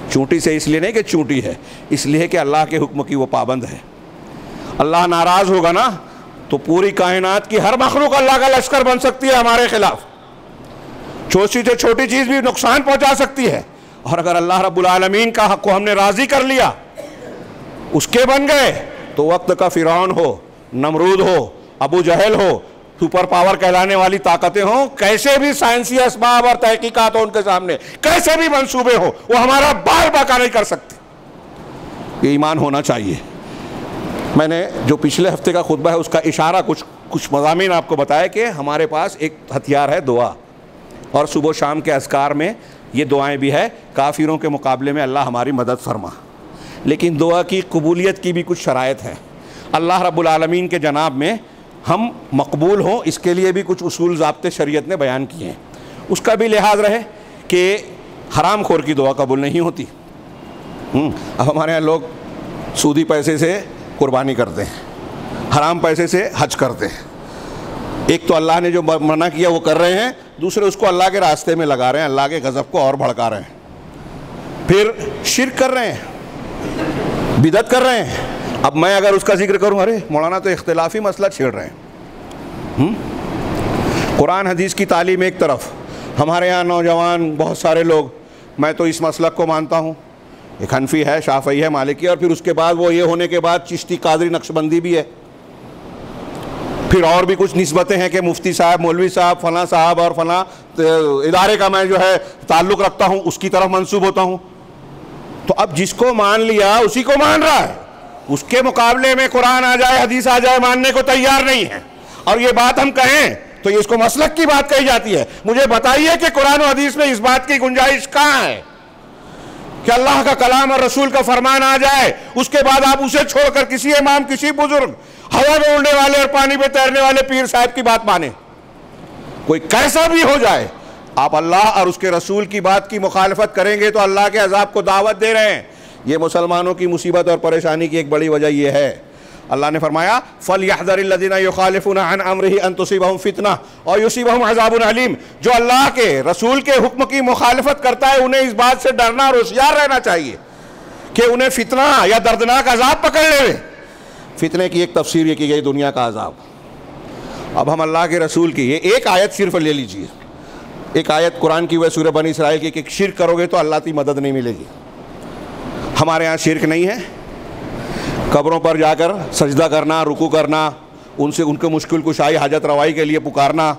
چونٹی سے اس لیے نہیں کہ چونٹی ہے، اس لیے کہ اللہ کے حکم کی وہ پابند ہے۔ اللہ ناراض ہوگا نا تو پوری کائنات کی ہر مخلوق اللہ کا لشکر بن سکتی ہے ہمارے خلاف، چھوٹی سے چھوٹی چیز بھی نقصان پہنچا سکتی ہے، اور اگر اللہ رب العالمین کا حق کو ہم نے راضی کر لیا، اس کے بن گئے، تو وقت کا فرعون ہو، نمرود ہو، ابو جہل ہو، سپر پاور کہلانے والی طاقتیں ہوں، کیسے بھی سائنسی اسباب اور تحقیقات ہوں ان کے سامنے، کیسے بھی منصوبے ہوں، وہ ہمارا بال باقا نہیں کر سکتے۔ یہ ایمان ہونا چاہیے۔ میں نے جو پچھلے ہفتے کا خطبہ ہے اس کا اشارہ کچھ مضامین آپ کو بتایا کہ ہمارے پاس ایک ہتھیار ہے دعا، اور صبح و شام کے اذکار میں یہ دعائیں بھی ہے، کافروں کے مقابلے میں اللہ ہماری مدد فرما۔ لیکن دعا کی قبولیت کی بھی کچھ شرائط ہیں۔ اللہ رب العالمین کے جناب میں ہم مقبول ہوں، اس کے لیے بھی کچھ اصول ضابطے شریعت نے بیان کیے ہیں۔ اس کا بھی لحاظ رہے کہ حرام خور کی دعا قبول نہیں ہوتی۔ اب ہمارے یہاں لوگ سودی پیسے سے قربانی کرتے ہیں، حرام پیسے سے حج کرتے ہیں۔ ایک تو اللہ نے جو منع کیا وہ کر رہے ہیں، دوسرے اس کو اللہ کے راستے میں لگا رہے ہیں، اللہ کے غضب کو اور بھڑکا رہے ہیں، پھر شرک کر رہے ہیں، بدعت کر رہے ہیں۔ اب میں اگر اس کا ذکر کروں، ارے مولانا تو اختلافی مسئلہ چھیڑ رہے ہیں۔ قرآن حدیث کی تعلیم ایک طرف، ہمارے یہاں نوجوان بہت سارے لوگ، میں تو اس مسلک کو مانتا ہوں، ایک حنفی ہے، شافعی ہے، مالکی ہے، اور پھر اس کے بعد وہ یہ ہونے کے بعد چشتی، قادری، نقشبندی بھی ہے، پھر اور بھی کچھ نسبتیں ہیں کہ مفتی صاحب، مولوی صاحب، فلاں صاحب اور فلاں ادارے کا میں جو ہے تعلق رکھتا ہوں، اس کی طرف منسوب ہوتا ہوں۔ تو اب جس کو مان لیا اسی کو مان رہا ہے، اس کے مقابلے میں قرآن آ جائے، حدیث آ جائے، ماننے کو تیار نہیں ہے۔ اور یہ بات ہم کہیں تو یہ اس کو مسلک کی بات کہی جاتی ہے۔ مجھے بتائیے کہ قرآن و حدیث میں اس بات کی گنجائش کہاں ہے کہ اللہ کا کلام اور رسول کا فرمان آ جائے، اس کے بعد آپ اسے چھوڑ کر کسی امام، کسی بزرگ، ہوا میں اڑنے والے اور پانی پہ تیرنے والے پیر صاحب کی بات مانیں؟ کوئی کیسا بھی ہو جائے، آپ اللہ اور اس کے رسول کی بات کی مخالفت کریں گے تو اللہ کے عذاب کو دعوت دے رہے ہیں۔ یہ مسلمانوں کی مصیبت اور پریشانی کی ایک بڑی وجہ یہ ہے۔ اللہ نے فرمایا فَلْيَحْذَرِ الَّذِينَ يُخَالِفُونَ عَنْ أَمْرِهِ أَن تُصِيبَهُمْ فِتْنَةٌ أَوْ يُصِيبَهُمْ عَذَابٌ أَلِيمٌ۔ جو اللہ کے رسول کے حکم کی مخالفت کرتا ہے انہیں اس بات سے ڈرنا اور ہوشیار رہنا چاہیے کہ انہیں فتنہ یا دردناک عذاب پکڑ لے۔ فتنے کی ایک تفسیر یہ کی گئی دنیا کا عذاب۔ اب ہم اللہ کے رسول کی یہ ایک آیت صرف لے لیجئے، ایک آیت قرآن کی وہ سورہ بنی اسرائیل کی کہ شرک کرو گے تو اللہ کی مدد نہیں ملے گی۔ ہمارے ہاں شرک نہیں ہے، قبروں پر جا کر سجدہ کرنا، رکوع کرنا، ان کو مشکل کشائی، حاجت روائی کے لیے پکارنا،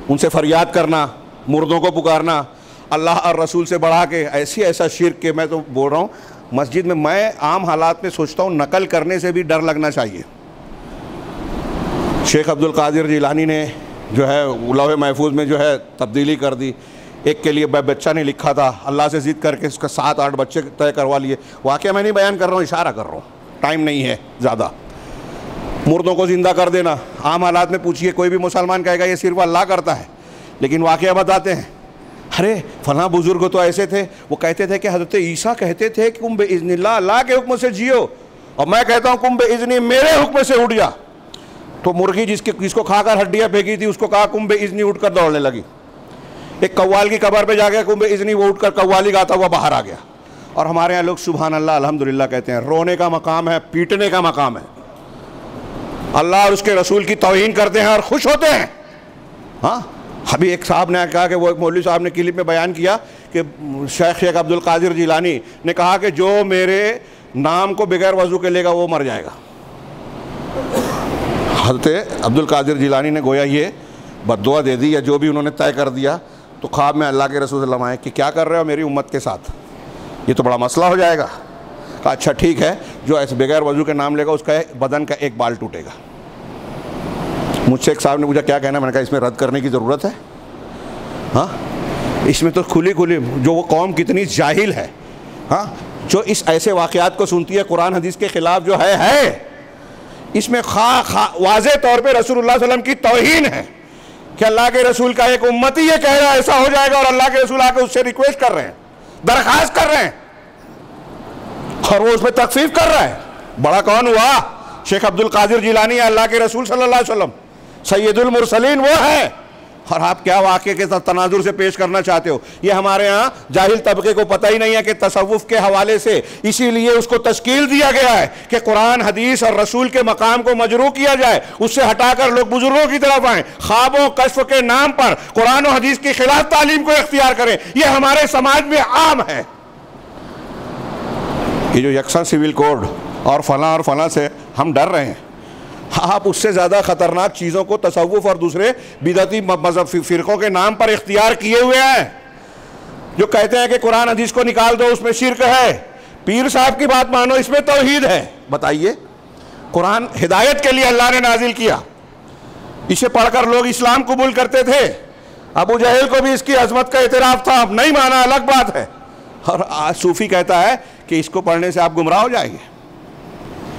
ان سے فریاد کرنا، مردوں کو پکارنا، اللہ اور رسول سے بڑھا کے ایسا شرک کہ میں تو بول رہا ہوں مسجد میں عام حالات میں سوچتا ہوں نقل کرنے سے بھی ڈر لگنا چاہیے۔ شیخ عبد القادر جیلانی نے جو ہے لوح محفوظ میں جو ہے تبدیلی کر دی، ایک کے لیے بچہ نے لکھا تھا، اللہ سے ضد کر کے اس کا 7-8 بچے طے کروا لیے۔ واقعہ میں نہیں بیان کر رہا ہوں، اشارہ کر رہا ہوں، ٹائم نہیں ہے زیادہ۔ مردوں کو زندہ کر دینا، عام حالات میں پوچھئے کوئی بھی مسلمان کہے گا یہ صرف اللہ کرتا ہے، لیکن واقعہ بتاتے ہیں، ارے فلاں بزرگ تو ایسے تھے، وہ کہتے تھے کہ حضرت عیسیٰ کہتے تھے کہ کم بِإِذْنِ اللہ، اللہ کے حکم سے جیو، اور میں کہتا ہوں کم بِإِذْنِ میرے حکم سے اٹھ جا۔ تو مرغی جس کو کھا کر ہڈیاں پھینکی تھی اس کو کہا کم بِإِذْنِ اٹھ کر دوڑنے لگی۔ ایک قوال کی قبر پہ جا گیا کم بِإِذْنِ، وہ اٹھ کر قوالی گاتا ہوا باہر آ گیا۔ اور ہمارے یہاں لوگ سبحان اللہ الحمدللہ کہتے ہیں، رونے کا مقام ہے، پیٹنے کا مقام ہے۔ اللہ اور اس کے رسول کی توہین کرتے ہیں اور خوش ہوتے ہیں۔ ہاں ابھی ایک صاحب نے کہا کہ وہ ایک مولوی صاحب نے کلپ میں بیان کیا کہ شیخ عبد القادر جیلانی نے کہا کہ جو میرے نام کو بغیر وضو کے لے گا وہ مر جائے گا۔ حضرت عبد القادر جیلانی نے گویا یہ بددعا دے دی یا جو بھی انہوں نے طے کر دیا، تو خواب میں اللہ کے رسول صلی اللہ علیہ وسلم آئے کہ کیا کر رہے ہو میری امت کے ساتھ، یہ تو بڑا مسئلہ ہو جائے گا۔ کہا اچھا ٹھیک ہے، جو ایسے بغیر وضو کے نام لے گا اس کا بدن کا ایک بال ٹوٹے گا۔ مجھ سے ایک صاحب نے پوچھا کیا کہنا، میں نے کہا اس میں رد کرنے کی ضرورت ہے؟ ہاں اس میں تو کھلی جو وہ قوم کتنی جاہل ہے، ہاں جو اس ایسے واقعات کو سنتی ہے قرآن حدیث کے خلاف جو ہے اس میں واضح طور پہ رسول اللہ صلی اللہ علیہ وسلم کی توہین ہے کہ اللہ کے رسول کا ایک امتی یہ کہہ رہا ہے ایسا ہو جائے گا، اور اللہ کے رسول آ کے اس سے ریکویسٹ کر رہے ہیں، درخواست کر رہے ہیں، اور وہ اس میں تخفیف کر رہا ہے۔ بڑا کون ہوا؟ شیخ عبد القادر جیلانی، اللہ کے رسول صلی اللہ علیہ وسلم، سید المرسلین وہ ہے۔ اور آپ کیا واقعے کے تناظر سے پیش کرنا چاہتے ہو؟ یہ ہمارے ہاں جاہل طبقے کو پتہ ہی نہیں ہے کہ تصوف کے حوالے سے اسی لیے اس کو تشکیل دیا گیا ہے کہ قرآن حدیث اور رسول کے مقام کو مجروح کیا جائے، اس سے ہٹا کر لوگ بزرگوں کی طرف آئیں، خواب و کشف کے نام پر قرآن و حدیث کے خلاف تعلیم کو اختیار کریں۔ یہ ہمارے سماج میں عام ہے۔ یہ جو یکساں سول کوڈ اور فلاں سے ہم ڈر رہے ہیں، آپ اس سے زیادہ خطرناک چیزوں کو تصوف اور دوسرے بدعتی مذہب فرقوں کے نام پر اختیار کیے ہوئے ہیں، جو کہتے ہیں کہ قرآن حدیث کو نکال دو، اس میں شرک ہے، پیر صاحب کی بات مانو، اس میں توحید ہے۔ بتائیے، قرآن ہدایت کے لیے اللہ نے نازل کیا، اسے پڑھ کر لوگ اسلام قبول کرتے تھے، ابو جہل کو بھی اس کی عظمت کا اعتراف تھا، اب نہیں مانا الگ بات ہے، اور آج صوفی کہتا ہے کہ اس کو پڑھنے سے آپ گمراہ ہو جائیں گے،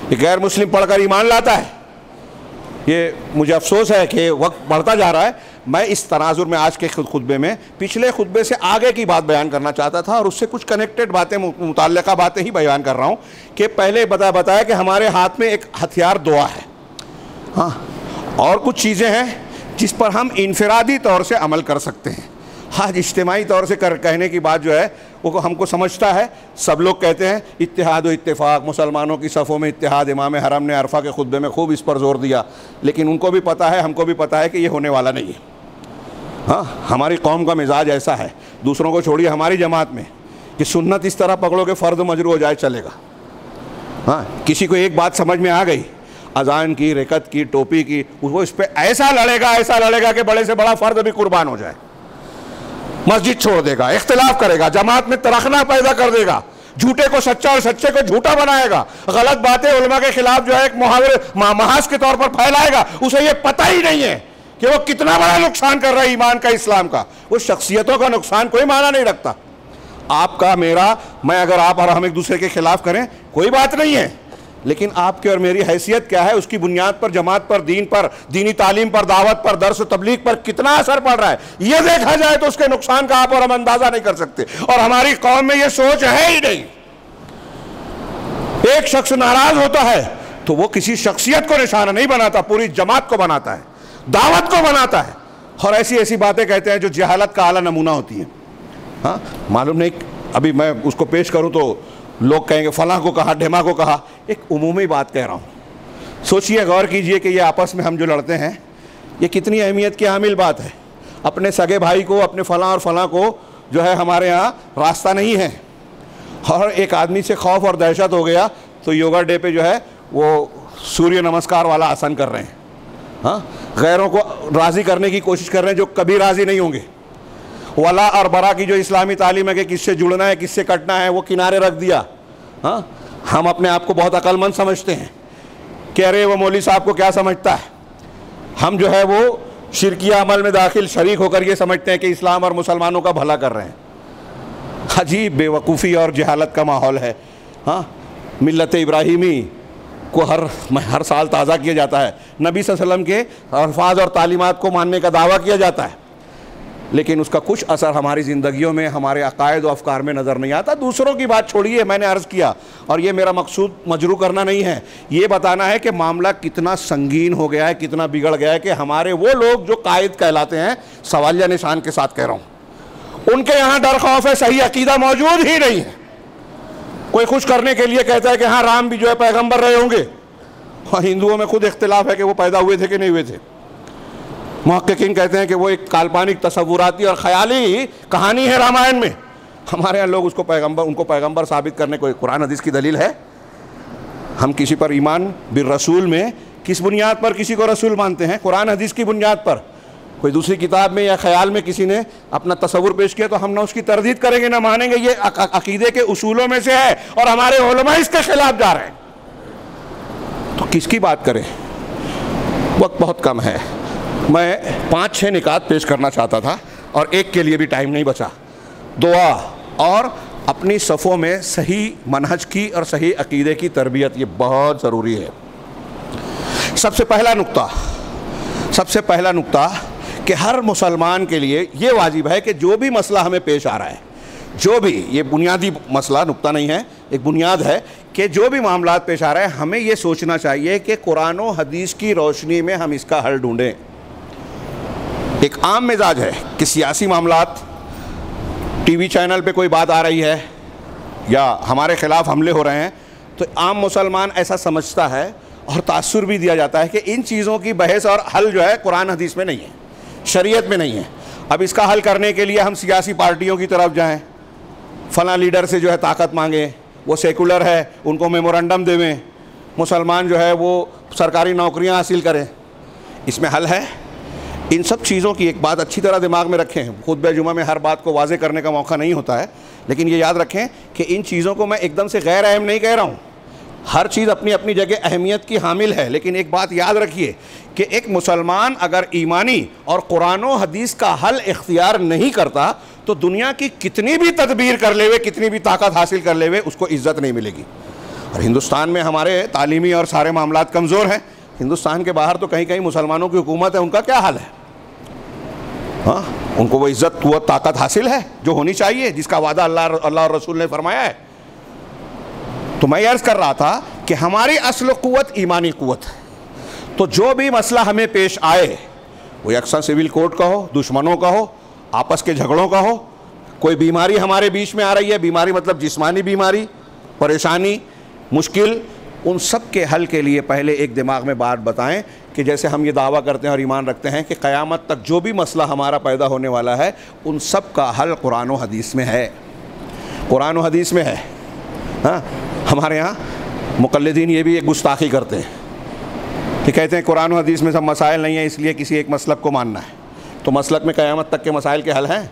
یہ غیر مسلم پڑھ کر ایمان لاتا ہے۔ یہ مجھے افسوس ہے کہ وقت بڑھتا جا رہا ہے، میں اس تناظر میں آج کے خطبے میں پچھلے خطبے سے آگے کی بات بیان کرنا چاہتا تھا، اور اس سے کچھ کنیکٹڈ باتیں، متعلقہ باتیں ہی بیان کر رہا ہوں کہ پہلے بتایا کہ ہمارے ہاتھ میں ایک ہتھیار دعا ہے، ہاں، اور کچھ چیزیں ہیں جس پر ہم انفرادی طور سے عمل کر سکتے ہیں۔ آج اجتماعی طور سے کہنے کی بات جو ہے وہ ہم کو سمجھتا ہے، سب لوگ کہتے ہیں اتحاد و اتفاق، مسلمانوں کی صفوں میں اتحاد، امام حرم نے عرفہ کے خطبے میں خوب اس پر زور دیا، لیکن ان کو بھی پتہ ہے، ہم کو بھی پتہ ہے کہ یہ ہونے والا نہیں ہے۔ ہاں، ہماری قوم کا مزاج ایسا ہے، دوسروں کو چھوڑیے، ہماری جماعت میں کہ سنت اس طرح پکڑو کہ فرض مجروح ہو جائے چلے گا۔ ہاں، کسی کو ایک بات سمجھ میں آ گئی، اذان کی، رکعت کی، ٹوپی کی، وہ اس پہ ایسا لڑے گا کہ بڑے سے بڑا فرد بھی قربان ہو جائے، مسجد چھوڑ دے گا، اختلاف کرے گا، جماعت میں ترخنا پیدا کر دے گا، جھوٹے کو سچا اور سچے کو جھوٹا بنائے گا، غلط باتیں علماء کے خلاف جو ہے ایک محاذ کے طور پر پھیلائے گا، اسے یہ پتہ ہی نہیں ہے کہ وہ کتنا بڑا نقصان کر رہا ہے ایمان کا، اسلام کا۔ وہ شخصیتوں کا نقصان کوئی معنی نہیں رکھتا، آپ کا، میرا، میں، اگر آپ اور ہم ایک دوسرے کے خلاف کریں کوئی بات نہیں ہے، لیکن آپ کی اور میری حیثیت کیا ہے، اس کی بنیاد پر، جماعت پر، دین پر، دینی تعلیم پر، دعوت پر، درس و تبلیغ پر کتنا اثر پڑ رہا ہے، یہ دیکھا جائے تو اس کے نقصان کا آپ اور ہم اندازہ نہیں کر سکتے، اور ہماری قوم میں یہ سوچ ہے ہی نہیں۔ ایک شخص ناراض ہوتا ہے تو وہ کسی شخصیت کو نشانہ نہیں بناتا، پوری جماعت کو بناتا ہے، دعوت کو بناتا ہے، اور ایسی باتیں کہتے ہیں جو جہالت کا اعلیٰ نمونہ ہوتی ہیں۔ ہاں، معلوم نہیں، ابھی میں اس کو پیش کروں تو لوگ کہیں گے فلاں کو کہا، ڈھیما کو کہا، ایک عمومی بات کہہ رہا ہوں، سوچئے، غور کیجئے کہ یہ آپس میں ہم جو لڑتے ہیں یہ کتنی اہمیت کی حامل بات ہے۔ اپنے سگے بھائی کو، اپنے فلاں اور فلاں کو جو ہے ہمارے ہاں راستہ نہیں ہے، اور ایک آدمی سے خوف اور دہشت ہو گیا تو یوگا ڈے پہ جو ہے وہ سوریہ نمسکار والا آسن کر رہے ہیں، ہاں، غیروں کو راضی کرنے کی کوشش کر رہے ہیں جو کبھی راضی نہیں ہوں گے۔ ولا اور برا کی جو اسلامی تعلیم ہے کہ کس سے جڑنا ہے، کس سے کٹنا ہے، وہ کنارے رکھ دیا۔ ہاں، ہم اپنے آپ کو بہت عقل مند سمجھتے ہیں کہ ارے وہ مولوی صاحب کو کیا سمجھتا ہے، ہم جو ہے وہ شرکیہ عمل میں داخل شریک ہو کر یہ سمجھتے ہیں کہ اسلام اور مسلمانوں کا بھلا کر رہے ہیں۔ عجیب بے وقوفی اور جہالت کا ماحول ہے۔ ہاں، ملت ابراہیمی کو ہر سال تازہ کیا جاتا ہے، نبی صلی اللہ علیہ وسلم کے الفاظ اور تعلیمات کو ماننے کا دعویٰ کیا جاتا ہے، لیکن اس کا کچھ اثر ہماری زندگیوں میں، ہمارے عقائد و افکار میں نظر نہیں آتا۔ دوسروں کی بات چھوڑیے، میں نے عرض کیا، اور یہ میرا مقصود مجروح کرنا نہیں ہے، یہ بتانا ہے کہ معاملہ کتنا سنگین ہو گیا ہے، کتنا بگڑ گیا ہے کہ ہمارے وہ لوگ جو قائد کہلاتے ہیں، سوالیہ نشان کے ساتھ کہہ رہا ہوں، ان کے یہاں ڈر خوف ہے، صحیح عقیدہ موجود ہی نہیں ہے۔ کوئی خوش کرنے کے لیے کہتا ہے کہ ہاں رام بھی جو ہے پیغمبر رہے ہوں گے، اور ہندوؤں میں خود اختلاف ہے کہ وہ پیدا ہوئے تھے کہ نہیں ہوئے تھے۔ محققین کہتے ہیں کہ وہ ایک کالپانک، تصوراتی اور خیالی کہانی ہے رامائن میں۔ ہمارے یہاں لوگ ان کو پیغمبر ثابت کرنے کو قرآن حدیث کی دلیل ہے۔ ہم کسی پر ایمان بالرسول میں کس بنیاد پر کسی کو رسول مانتے ہیں؟ قرآن حدیث کی بنیاد پر۔ کوئی دوسری کتاب میں یا خیال میں کسی نے اپنا تصور پیش کیا تو ہم نہ اس کی تردید کریں گے، نہ مانیں گے، یہ عقیدے کے اصولوں میں سے ہے، اور ہمارے علماء اس کے خلاف جا رہے ہیں، تو کس کی بات کریں؟ وقت بہت کم ہے، میں 5-6 نکات پیش کرنا چاہتا تھا، اور ایک کے لیے بھی ٹائم نہیں بچا۔ دعا اور اپنی صفوں میں صحیح منہج کی اور صحیح عقیدے کی تربیت، یہ بہت ضروری ہے۔ سب سے پہلا نقطہ کہ ہر مسلمان کے لیے یہ واجب ہے کہ جو بھی مسئلہ ہمیں پیش آ رہا ہے، جو بھی، یہ بنیادی مسئلہ، نقطہ نہیں ہے، ایک بنیاد ہے کہ جو بھی معاملات پیش آ رہے ہیں ہمیں یہ سوچنا چاہیے کہ قرآن و حدیث کی روشنی میں ہم اس کا حل ڈھونڈیں۔ ایک عام مزاج ہے کہ سیاسی معاملات ٹی وی چینل پہ کوئی بات آ رہی ہے یا ہمارے خلاف حملے ہو رہے ہیں تو عام مسلمان ایسا سمجھتا ہے اور تاثر بھی دیا جاتا ہے کہ ان چیزوں کی بحث اور حل جو ہے قرآن حدیث میں نہیں ہے، شریعت میں نہیں ہے. اب اس کا حل کرنے کے لیے ہم سیاسی پارٹیوں کی طرف جائیں، فلاں لیڈر سے جو ہے طاقت مانگیں، وہ سیکولر ہے ان کو میمورنڈم دیں، مسلمان جو ہے وہ سرکاری نوکریاں حاصل کریں. اس میں حل ہے؟ ان سب چیزوں کی ایک بات اچھی طرح دماغ میں رکھیں. خطبہ جمعہ میں ہر بات کو واضح کرنے کا موقع نہیں ہوتا ہے، لیکن یہ یاد رکھیں کہ ان چیزوں کو میں ایک دم سے غیر اہم نہیں کہہ رہا ہوں. ہر چیز اپنی اپنی جگہ اہمیت کی حامل ہے، لیکن ایک بات یاد رکھیے کہ ایک مسلمان اگر ایمانی اور قرآن و حدیث کا حل اختیار نہیں کرتا تو دنیا کی کتنی بھی تدبیر کر لے ہوئے، کتنی بھی طاقت حاصل کر لے ہوئے، اس کو عزت نہیں ملے گی. اور ہندوستان میں ہمارے تعلیمی اور سارے معاملات کمزور ہیں. ہندوستان کے باہر تو کہیں کہیں مسلمانوں کی حکومت ہے، ان کا کیا حال ہے؟ ہاں، ان کو وہ عزت، قوت، طاقت حاصل ہے جو ہونی چاہیے، جس کا وعدہ اللہ اور رسول نے فرمایا ہے. تو میں عرض کر رہا تھا کہ ہماری اصل قوت ایمانی قوت ہے. تو جو بھی مسئلہ ہمیں پیش آئے، وہ یکساں سول کوڈ کا ہو، دشمنوں کا ہو، آپس کے جھگڑوں کا ہو، کوئی بیماری ہمارے بیچ میں آ رہی ہے، بیماری مطلب جسمانی بیماری، پریشانی، مشکل، ان سب کے حل کے لیے پہلے ایک دماغ میں بات بتائیں کہ جیسے ہم یہ دعویٰ کرتے ہیں اور ایمان رکھتے ہیں کہ قیامت تک جو بھی مسئلہ ہمارا پیدا ہونے والا ہے ان سب کا حل قرآن و حدیث میں ہے. قرآن و حدیث میں ہے. ہاں، ہمارے ہاں مقلدین یہ بھی ایک گستاخی کرتے ہیں کہ کہتے ہیں قرآن و حدیث میں سب مسائل نہیں ہیں، اس لیے کسی ایک مسلک کو ماننا ہے. تو مسلک میں قیامت تک کے مسائل کے حل ہیں.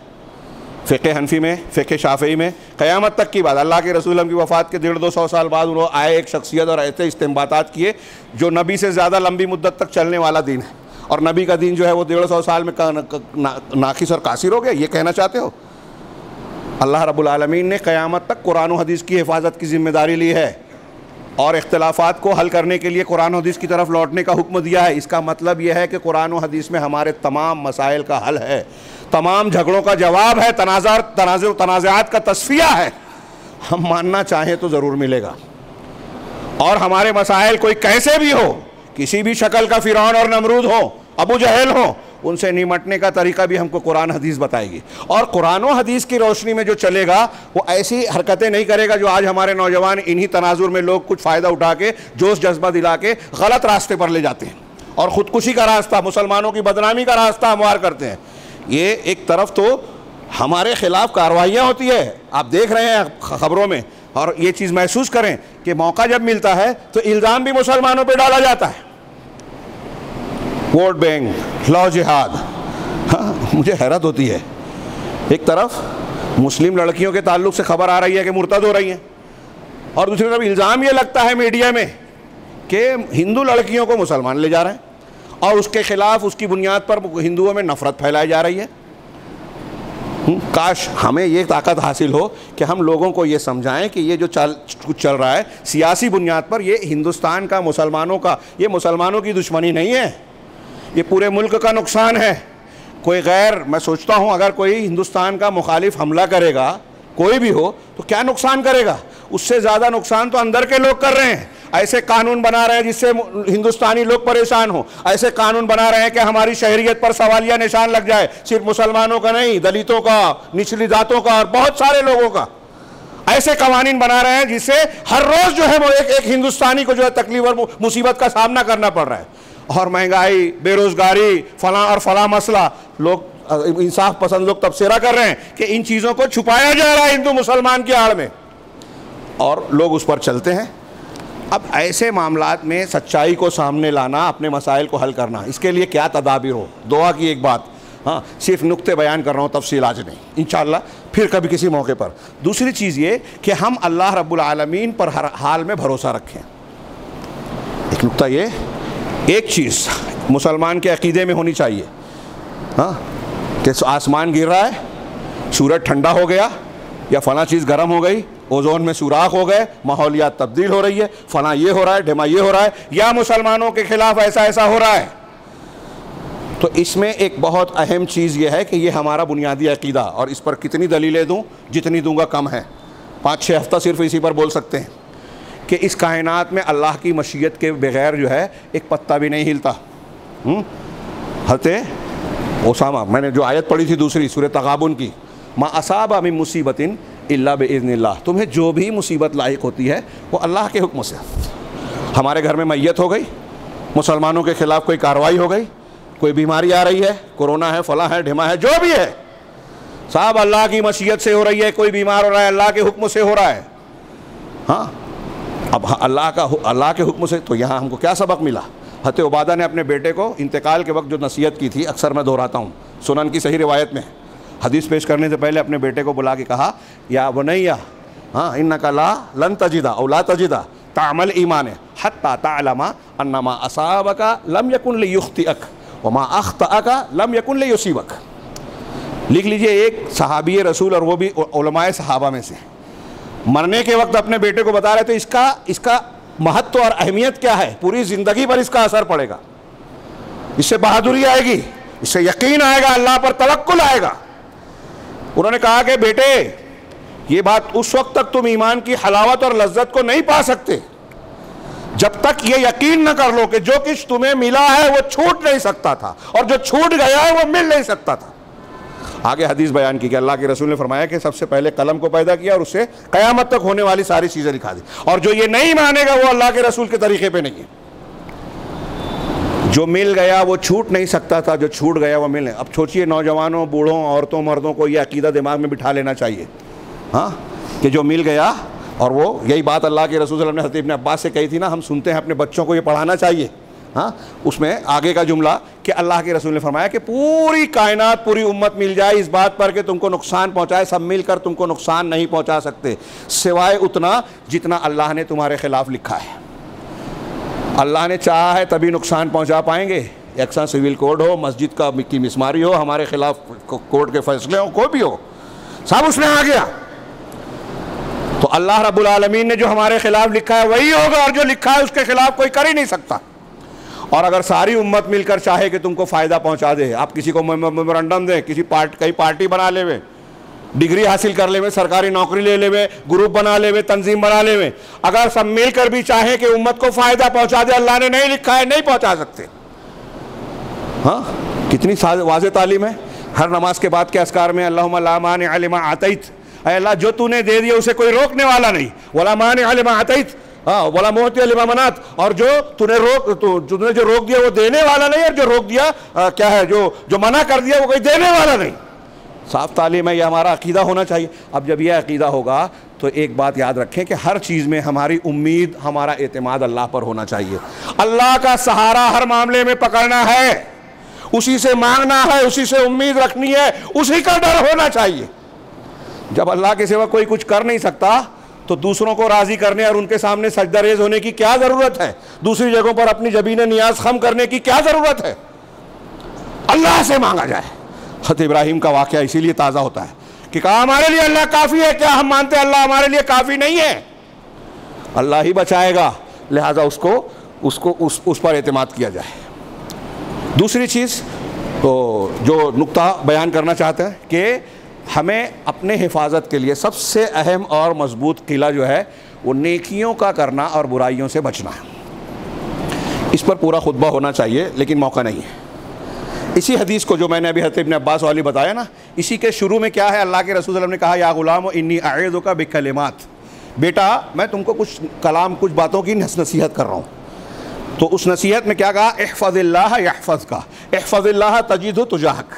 فقہ حنفی میں، فقہ شافعی میں قیامت تک کی بات، اللہ کے رسول کی وفات کے 150-200 سال بعد انہوں آئے ایک شخصیت اور ایسے استنباطات کیے جو نبی سے زیادہ لمبی مدت تک چلنے والا دین ہے. اور نبی کا دین جو ہے وہ 150 سال میں ناقص اور قاصر ہو گیا. یہ کہنا چاہتے ہو؟ اللہ رب العالمین نے قیامت تک قرآن و حدیث کی حفاظت کی ذمہ داری لی ہے اور اختلافات کو حل کرنے کے لیے قرآن و حدیث کی طرف لوٹنے کا حکم دیا ہے. اس کا مطلب یہ ہے کہ قرآن و حدیث میں ہمارے تمام مسائل کا حل ہے، تمام جھگڑوں کا جواب ہے، تنازعات کا تصفیہ ہے. ہم ماننا چاہیں تو ضرور ملے گا. اور ہمارے مسائل کوئی کیسے بھی ہو، کسی بھی شکل کا فرعون اور نمرود ہو، ابو جہل ہو، ان سے نمٹنے کا طریقہ بھی ہم کو قرآن حدیث بتائے گی. اور قرآن و حدیث کی روشنی میں جو چلے گا وہ ایسی حرکتیں نہیں کرے گا جو آج ہمارے نوجوان انہی تناظر میں لوگ کچھ فائدہ اٹھا کے جوش جذبہ دلا کے غلط راستے پر لے جاتے ہیں اور خودکشی کا راستہ، مسلمانوں کی بدنامی کا راستہ ہموار کرتے ہیں. یہ ایک طرف تو ہمارے خلاف کارروائیاں ہوتی ہے، آپ دیکھ رہے ہیں خبروں میں، اور یہ چیز محسوس کریں کہ موقع جب ملتا ہے تو الزام بھی مسلمانوں پہ ڈالا جاتا ہے. ووٹ بینک، لا جہاد. ہاں، مجھے حیرت ہوتی ہے، ایک طرف مسلم لڑکیوں کے تعلق سے خبر آ رہی ہے کہ مرتد ہو رہی ہیں، اور دوسری طرف الزام یہ لگتا ہے میڈیا میں کہ ہندو لڑکیوں کو مسلمان لے جا رہے ہیں اور اس کے خلاف، اس کی بنیاد پر ہندوؤں میں نفرت پھیلائی جا رہی ہے. کاش ہمیں یہ طاقت حاصل ہو کہ ہم لوگوں کو یہ سمجھائیں کہ یہ جو کچھ چل رہا ہے سیاسی بنیاد پر، یہ ہندوستان کا، مسلمانوں کا، یہ مسلمانوں کی دشمنی نہیں ہے، یہ پورے ملک کا نقصان ہے. کوئی غیر، میں سوچتا ہوں اگر کوئی ہندوستان کا مخالف حملہ کرے گا، کوئی بھی ہو، تو کیا نقصان کرے گا؟ اس سے زیادہ نقصان تو اندر کے لوگ کر رہے ہیں. ایسے قانون بنا رہے ہیں جس سے ہندوستانی لوگ پریشان ہوں، ایسے قانون بنا رہے ہیں کہ ہماری شہریت پر سوالیہ نشان لگ جائے، صرف مسلمانوں کا نہیں، دلتوں کا، نچلی ذاتوں کا اور بہت سارے لوگوں کا. ایسے قوانین بنا رہے ہیں جس سے ہر روز جو ہے وہ ایک ہندوستانی کو جو ہے تکلیف اور مصیبت کا سامنا کرنا پڑ رہا ہے. اور مہنگائی، بے روزگاری، فلاں اور فلاں مسئلہ، لوگ انصاف پسند لوگ تبصرہ کر رہے ہیں کہ ان چیزوں کو چھپایا جا رہا ہے ہندو مسلمان کی آڑ میں، اور لوگ اس پر چلتے ہیں. اب ایسے معاملات میں سچائی کو سامنے لانا، اپنے مسائل کو حل کرنا، اس کے لیے کیا تدابیر ہو. دعا کی ایک بات، ہاں صرف نقطے بیان کر رہا ہوں، تفصیل آج نہیں، انشاءاللہ پھر کبھی کسی موقع پر. دوسری چیز یہ کہ ہم اللہ رب العالمین پر ہر حال میں بھروسہ رکھیں. ایک نقطہ یہ، ایک چیز مسلمان کے عقیدے میں ہونی چاہیے، ہاں، کہ آسمان گر رہا ہے، سورج ٹھنڈا ہو گیا، یا فلاں چیز گرم ہو گئی، اوزون میں سوراخ ہو گئے، ماحولیات تبدیل ہو رہی ہے، فلاں یہ ہو رہا ہے، ڈھما یہ ہو رہا ہے، یا مسلمانوں کے خلاف ایسا ہو رہا ہے. تو اس میں ایک بہت اہم چیز یہ ہے کہ یہ ہمارا بنیادی عقیدہ، اور اس پر کتنی دلیلیں دوں، جتنی دوں گا کم ہے. 5-6 ہفتہ صرف اسی پر بول سکتے ہیں کہ اس کائنات میں اللہ کی مشیت کے بغیر جو ہے ایک پتا بھی نہیں ہلتا. حضرت اسامہ، میں نے جو آیت پڑھی تھی دوسری سورہ تغابن کی، ما اصاب من مصیبت الا باذن اللہ، تمہیں جو بھی مصیبت لاحق ہوتی ہے وہ اللہ کے حکم سے۔ ہمارے گھر میں میت ہو گئی، مسلمانوں کے خلاف کوئی کارروائی ہو گئی، کوئی بیماری آ رہی ہے، کورونا ہے، فلاں ہے، ڈھما ہے، جو بھی ہے صاحب اللہ کی مشیت سے ہو رہی ہے، کوئی بیمار ہو رہا ہے اللہ کے حکم سے ہو رہا ہے۔ ہاں اب اللہ کے حکم سے، تو یہاں ہم کو کیا سبق ملا؟ حضرت عبادہ نے اپنے بیٹے کو انتقال کے وقت جو نصیحت کی تھی، اکثر میں دہراتا ہوں، سنن کی صحیح روایت میں، حدیث پیش کرنے سے پہلے اپنے بیٹے کو بلا کے کہا یا بنیا انک لن تجد او لا تجد طعم الایمان حتی تعلم ان ما اصابک لم یکن لیخطئک وما اخطأک لم یکن لیصیبک۔ لکھ لیجئے، ایک صحابی رسول اور وہ بھی علماء صحابہ میں سے، مرنے کے وقت اپنے بیٹے کو بتا رہے تھے اس کا مہتو اور اہمیت کیا ہے، پوری زندگی پر اس کا اثر پڑے گا، اس سے بہادری آئے گی، اس سے یقین آئے گا، اللہ پر توکل آئے گا۔ انہوں نے کہا کہ بیٹے یہ بات اس وقت تک تم ایمان کی حلاوت اور لذت کو نہیں پا سکتے جب تک یہ یقین نہ کر لو کہ جو کچھ تمہیں ملا ہے وہ چھوٹ نہیں سکتا تھا، اور جو چھوٹ گیا ہے وہ مل نہیں سکتا تھا۔ آگے حدیث بیان کی کہ اللہ کے رسول نے فرمایا کہ سب سے پہلے قلم کو پیدا کیا اور اس سے قیامت تک ہونے والی ساری چیزیں لکھا دی، اور جو یہ نہیں مانے گا وہ اللہ کے رسول کے طریقے پہ نہیں ہے۔ جو مل گیا وہ چھوٹ نہیں سکتا تھا، جو چھوٹ گیا وہ مل نہیں۔ اب سوچئے نوجوانوں، بوڑھوں، عورتوں، مردوں کو یہ عقیدہ دماغ میں بٹھا لینا چاہیے ہاں کہ جو مل گیا، اور وہ یہی بات اللہ کے رسول صلی اللہ علیہ وسلم نے حضرت ابن عباس سے کہی تھی نا، ہم سنتے ہیں، اپنے بچوں کو یہ پڑھانا چاہیے ہاں۔ اس میں آگے کا جملہ کہ اللہ کے رسول نے فرمایا کہ پوری کائنات، پوری امت مل جائے اس بات پر کہ تم کو نقصان پہنچائے، سب مل کر تم کو نقصان نہیں پہنچا سکتے سوائے اتنا جتنا اللہ نے تمہارے خلاف لکھا ہے۔ اللہ نے چاہا ہے تبھی نقصان پہنچا پائیں گے، یکساں سول کوڈ ہو، مسجد کی مسماری ہو، ہمارے خلاف کورٹ کے فیصلے ہوں، کوئی بھی ہو، سب اس میں آ گیا۔ تو اللہ رب العالمین نے جو ہمارے خلاف لکھا ہے وہی ہوگا، اور جو لکھا ہے اس کے خلاف کوئی کر ہی نہیں سکتا۔ اور اگر ساری امت مل کر چاہے کہ تم کو فائدہ پہنچا دے، آپ کسی کو میمورنڈم دیں، کئی پارٹی بنا لے ہوئے، ڈگری حاصل کر لے ہوئے، سرکاری نوکری لے لے ہوئے، گروپ بنا لے ہوئے، تنظیم بنا لے ہوئے، اگر سب مل کر بھی چاہیں کہ امت کو فائدہ پہنچا دے، اللہ نے نہیں لکھا ہے، نہیں پہنچا سکتے۔ ہاں کتنی واضح تعلیم ہے۔ ہر نماز کے بعد کے اذکار میں اللہم لا مانع لما اعطیت، اے اللہ جو تو نے دے دیا اسے کوئی روکنے والا نہیں، ولا مانع لما اعطیت ولا معطی لما منعت، اور جو تو نے جو روک دیا وہ دینے والا نہیں، اور جو روک دیا کیا ہے، جو منع کر دیا وہ کوئی دینے والا نہیں۔ صاف تعلیم ہے، یہ ہمارا عقیدہ ہونا چاہیے۔ اب جب یہ عقیدہ ہوگا تو ایک بات یاد رکھیں کہ ہر چیز میں ہماری امید، ہمارا اعتماد اللہ پر ہونا چاہیے۔ اللہ کا سہارا ہر معاملے میں پکڑنا ہے، اسی سے مانگنا ہے، اسی سے امید رکھنی ہے، اسی کا ڈر ہونا چاہیے۔ جب اللہ کے سوا کوئی کچھ کر نہیں سکتا تو دوسروں کو راضی کرنے اور ان کے سامنے سجدہ ریز ہونے کی کیا ضرورت ہے؟ دوسری جگہوں پر اپنی جبین نیاز خم کرنے کی کیا ضرورت ہے؟ اللہ سے مانگا جائے۔ حضرت ابراہیم کا واقعہ اسی لیے تازہ ہوتا ہے کہ کہا ہمارے لیے اللہ کافی ہے، کیا ہم مانتے ہیں اللہ ہمارے لیے کافی نہیں ہے؟ اللہ ہی بچائے گا، لہٰذا اس پر اعتماد کیا جائے۔ دوسری چیز تو جو نقطہ بیان کرنا چاہتے ہیں کہ ہمیں اپنے حفاظت کے لیے سب سے اہم اور مضبوط قلعہ جو ہے وہ نیکیوں کا کرنا اور برائیوں سے بچنا ہے۔ اس پر پورا خطبہ ہونا چاہیے لیکن موقع نہیں ہے۔ اسی حدیث کو جو میں نے ابھی حضرت ابن عباس والی بتایا نا، اسی کے شروع میں کیا ہے، اللہ کے رسول صلی اللہ علیہ وسلم نے کہا یا غلام انی اعظک بکلمات، بیٹا میں تم کو کچھ باتوں کی نصیحت کر رہا ہوں۔ تو اس نصیحت میں کیا کہا، احفظ اللہ یحفظک، احفظ اللہ تجدہ تجاہک،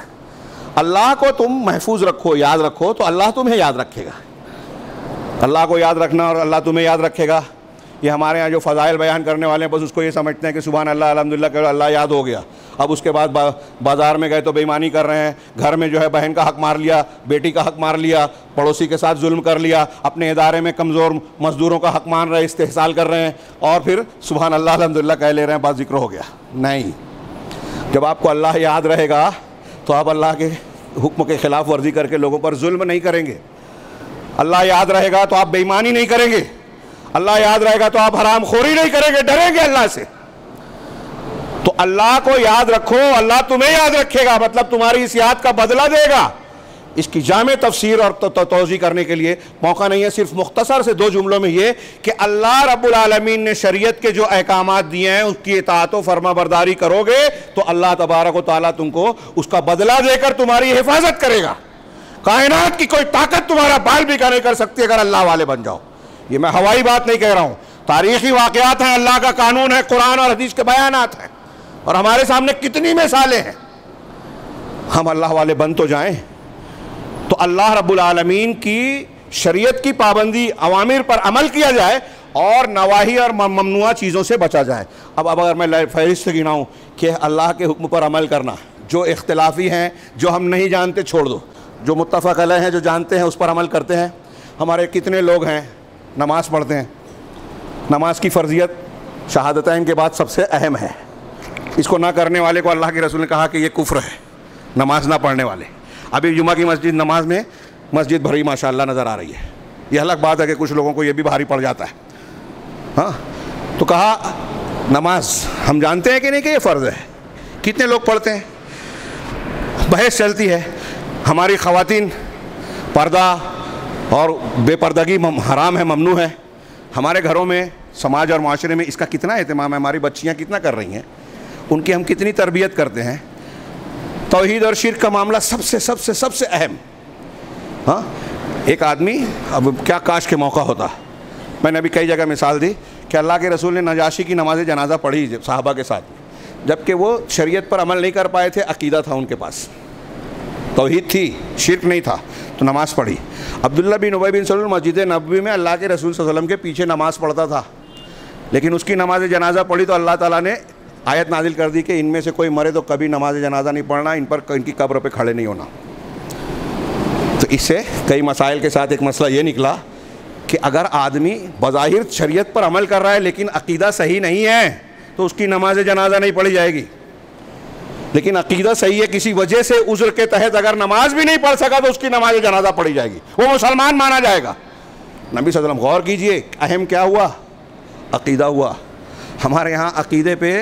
اللہ کو تم محفوظ رکھو، یاد رکھو تو اللہ تمہیں یاد رکھے گا۔ اللہ کو یاد رکھنا اور اللہ تمہیں یاد رکھے گا، یہ ہمارے ہاں جو فضائل بیان کرنے والے ہیں بس اس کو یہ سمجھتے ہیں کہ سبحان اللہ الحمدللہ کہ اللہ یاد ہو گیا، اب اس کے بعد بازار میں گئے تو بے ایمانی کر رہے ہیں، گھر میں جو ہے بہن کا حق مار لیا، بیٹی کا حق مار لیا، پڑوسی کے ساتھ ظلم کر لیا، اپنے ادارے میں کمزور مزدوروں کا حق مان رہے، استحصال کر رہے ہیں، اور پھر سبحان اللہ الحمدللہ کہہ لے رہے ہیں، بات ذکر ہو گیا۔ نہیں، جب آپ کو اللہ یاد رہے گا تو آپ اللہ کے حکم کے خلاف ورزی کر کے لوگوں پر ظلم نہیں کریں گے۔ اللہ یاد رہے گا تو آپ بے ایمانی نہیں کریں گے، اللہ یاد رہے گا تو آپ حرام خوری نہیں کریں گے، ڈریں گے اللہ سے۔ تو اللہ کو یاد رکھو، اللہ تمہیں یاد رکھے گا، مطلب تمہاری اس یاد کا بدلہ دے گا اس کی جامع تفسیر اور توضیح کرنے کے لیے موقع نہیں ہے. صرف مختصر سے 2 جملوں میں یہ کہ اللہ رب العالمین نے شریعت کے جو احکامات دیے ہیں اس کی اطاعت و فرما برداری کرو گے تو اللہ تبارک و تعالیٰ تم کو اس کا بدلہ دے کر تمہاری حفاظت کرے گا. کائنات کی کوئی طاقت تمہارا بال بھی نہیں کر سکتی اگر اللہ والے بن جاؤ. یہ میں ہوائی بات نہیں کہہ رہا ہوں, تاریخی واقعات ہیں, اللہ کا قانون ہے, قرآن اور حدیث کے بیانات ہیں, اور ہمارے سامنے کتنی مثالیں ہیں. ہم اللہ والے بن تو جائیں تو اللہ رب العالمین کی شریعت کی پابندی اوامر پر عمل کیا جائے اور نواہی اور ممنوعہ چیزوں سے بچا جائے. اب اگر میں فہرست گناؤں کہ اللہ کے حکم پر عمل کرنا, جو اختلافی ہیں, جو ہم نہیں جانتے چھوڑ دو, جو متفق علیہ ہیں, جو جانتے ہیں اس پر عمل کرتے ہیں. ہمارے کتنے لوگ ہیں نماز پڑھتے ہیں, نماز کی فرضیت شہادتین کے بعد سب سے اہم ہے. اس کو نہ کرنے والے کو اللہ کے رسول نے کہا کہ یہ کفر ہے, نماز نہ پڑھنے والے. ابھی جمعہ کی مسجد نماز میں مسجد بھری ماشاءاللہ نظر آ رہی ہے. یہ الگ بات ہے کہ کچھ لوگوں کو یہ بھی بھاری پڑ جاتا ہے. ہاں, تو کہا نماز ہم جانتے ہیں کہ نہیں کہ یہ فرض ہے. کتنے لوگ پڑھتے ہیں؟ بحث چلتی ہے. ہماری خواتین پردہ اور بے پردگی حرام ہے, ممنوع ہے. ہمارے گھروں میں, سماج اور معاشرے میں اس کا کتنا اہتمام ہے, ہماری بچیاں کتنا کر رہی ہیں, ان کی ہم کتنی تربیت کرتے ہیں. توحید اور شرک کا معاملہ سب سے اہم. ہاں, ایک آدمی, اب کیا کاش کے موقع ہوتا, میں نے ابھی کئی جگہ مثال دی کہ اللہ کے رسول نے نجاشی کی نماز جنازہ پڑھی صحابہ کے ساتھ, جبکہ وہ شریعت پر عمل نہیں کر پائے تھے, عقیدہ تھا ان کے پاس, توحید تھی, شرک نہیں تھا, تو نماز پڑھی. عبداللہ بن ابی بن سلول مسجد نبوی میں اللہ کے رسول صلی اللہ علیہ وسلم کے پیچھے نماز پڑھتا تھا, لیکن اس کی نماز جنازہ پڑھی تو اللہ تعالیٰ نے آیت نازل کر دی کہ ان میں سے کوئی مرے تو کبھی نماز جنازہ نہیں پڑھنا, ان کی قبر پہ کھڑے نہیں ہونا. تو اس سے کئی مسائل کے ساتھ ایک مسئلہ یہ نکلا کہ اگر آدمی بظاہر شریعت پر عمل کر رہا ہے لیکن عقیدہ صحیح نہیں ہے تو اس کی نماز جنازہ نہیں پڑھی جائے گی. لیکن عقیدہ صحیح ہے, کسی وجہ سے عذر کے تحت اگر نماز بھی نہیں پڑھ سکا تو اس کی نماز جنازہ پڑھی جائے گی, وہ مسلمان مانا جائے گا. نبی صلی اللہ علیہ وسلم, غور کیجئے, اہم کیا ہوا؟ عقیدہ ہوا. ہمارے یہاں عقیدے پہ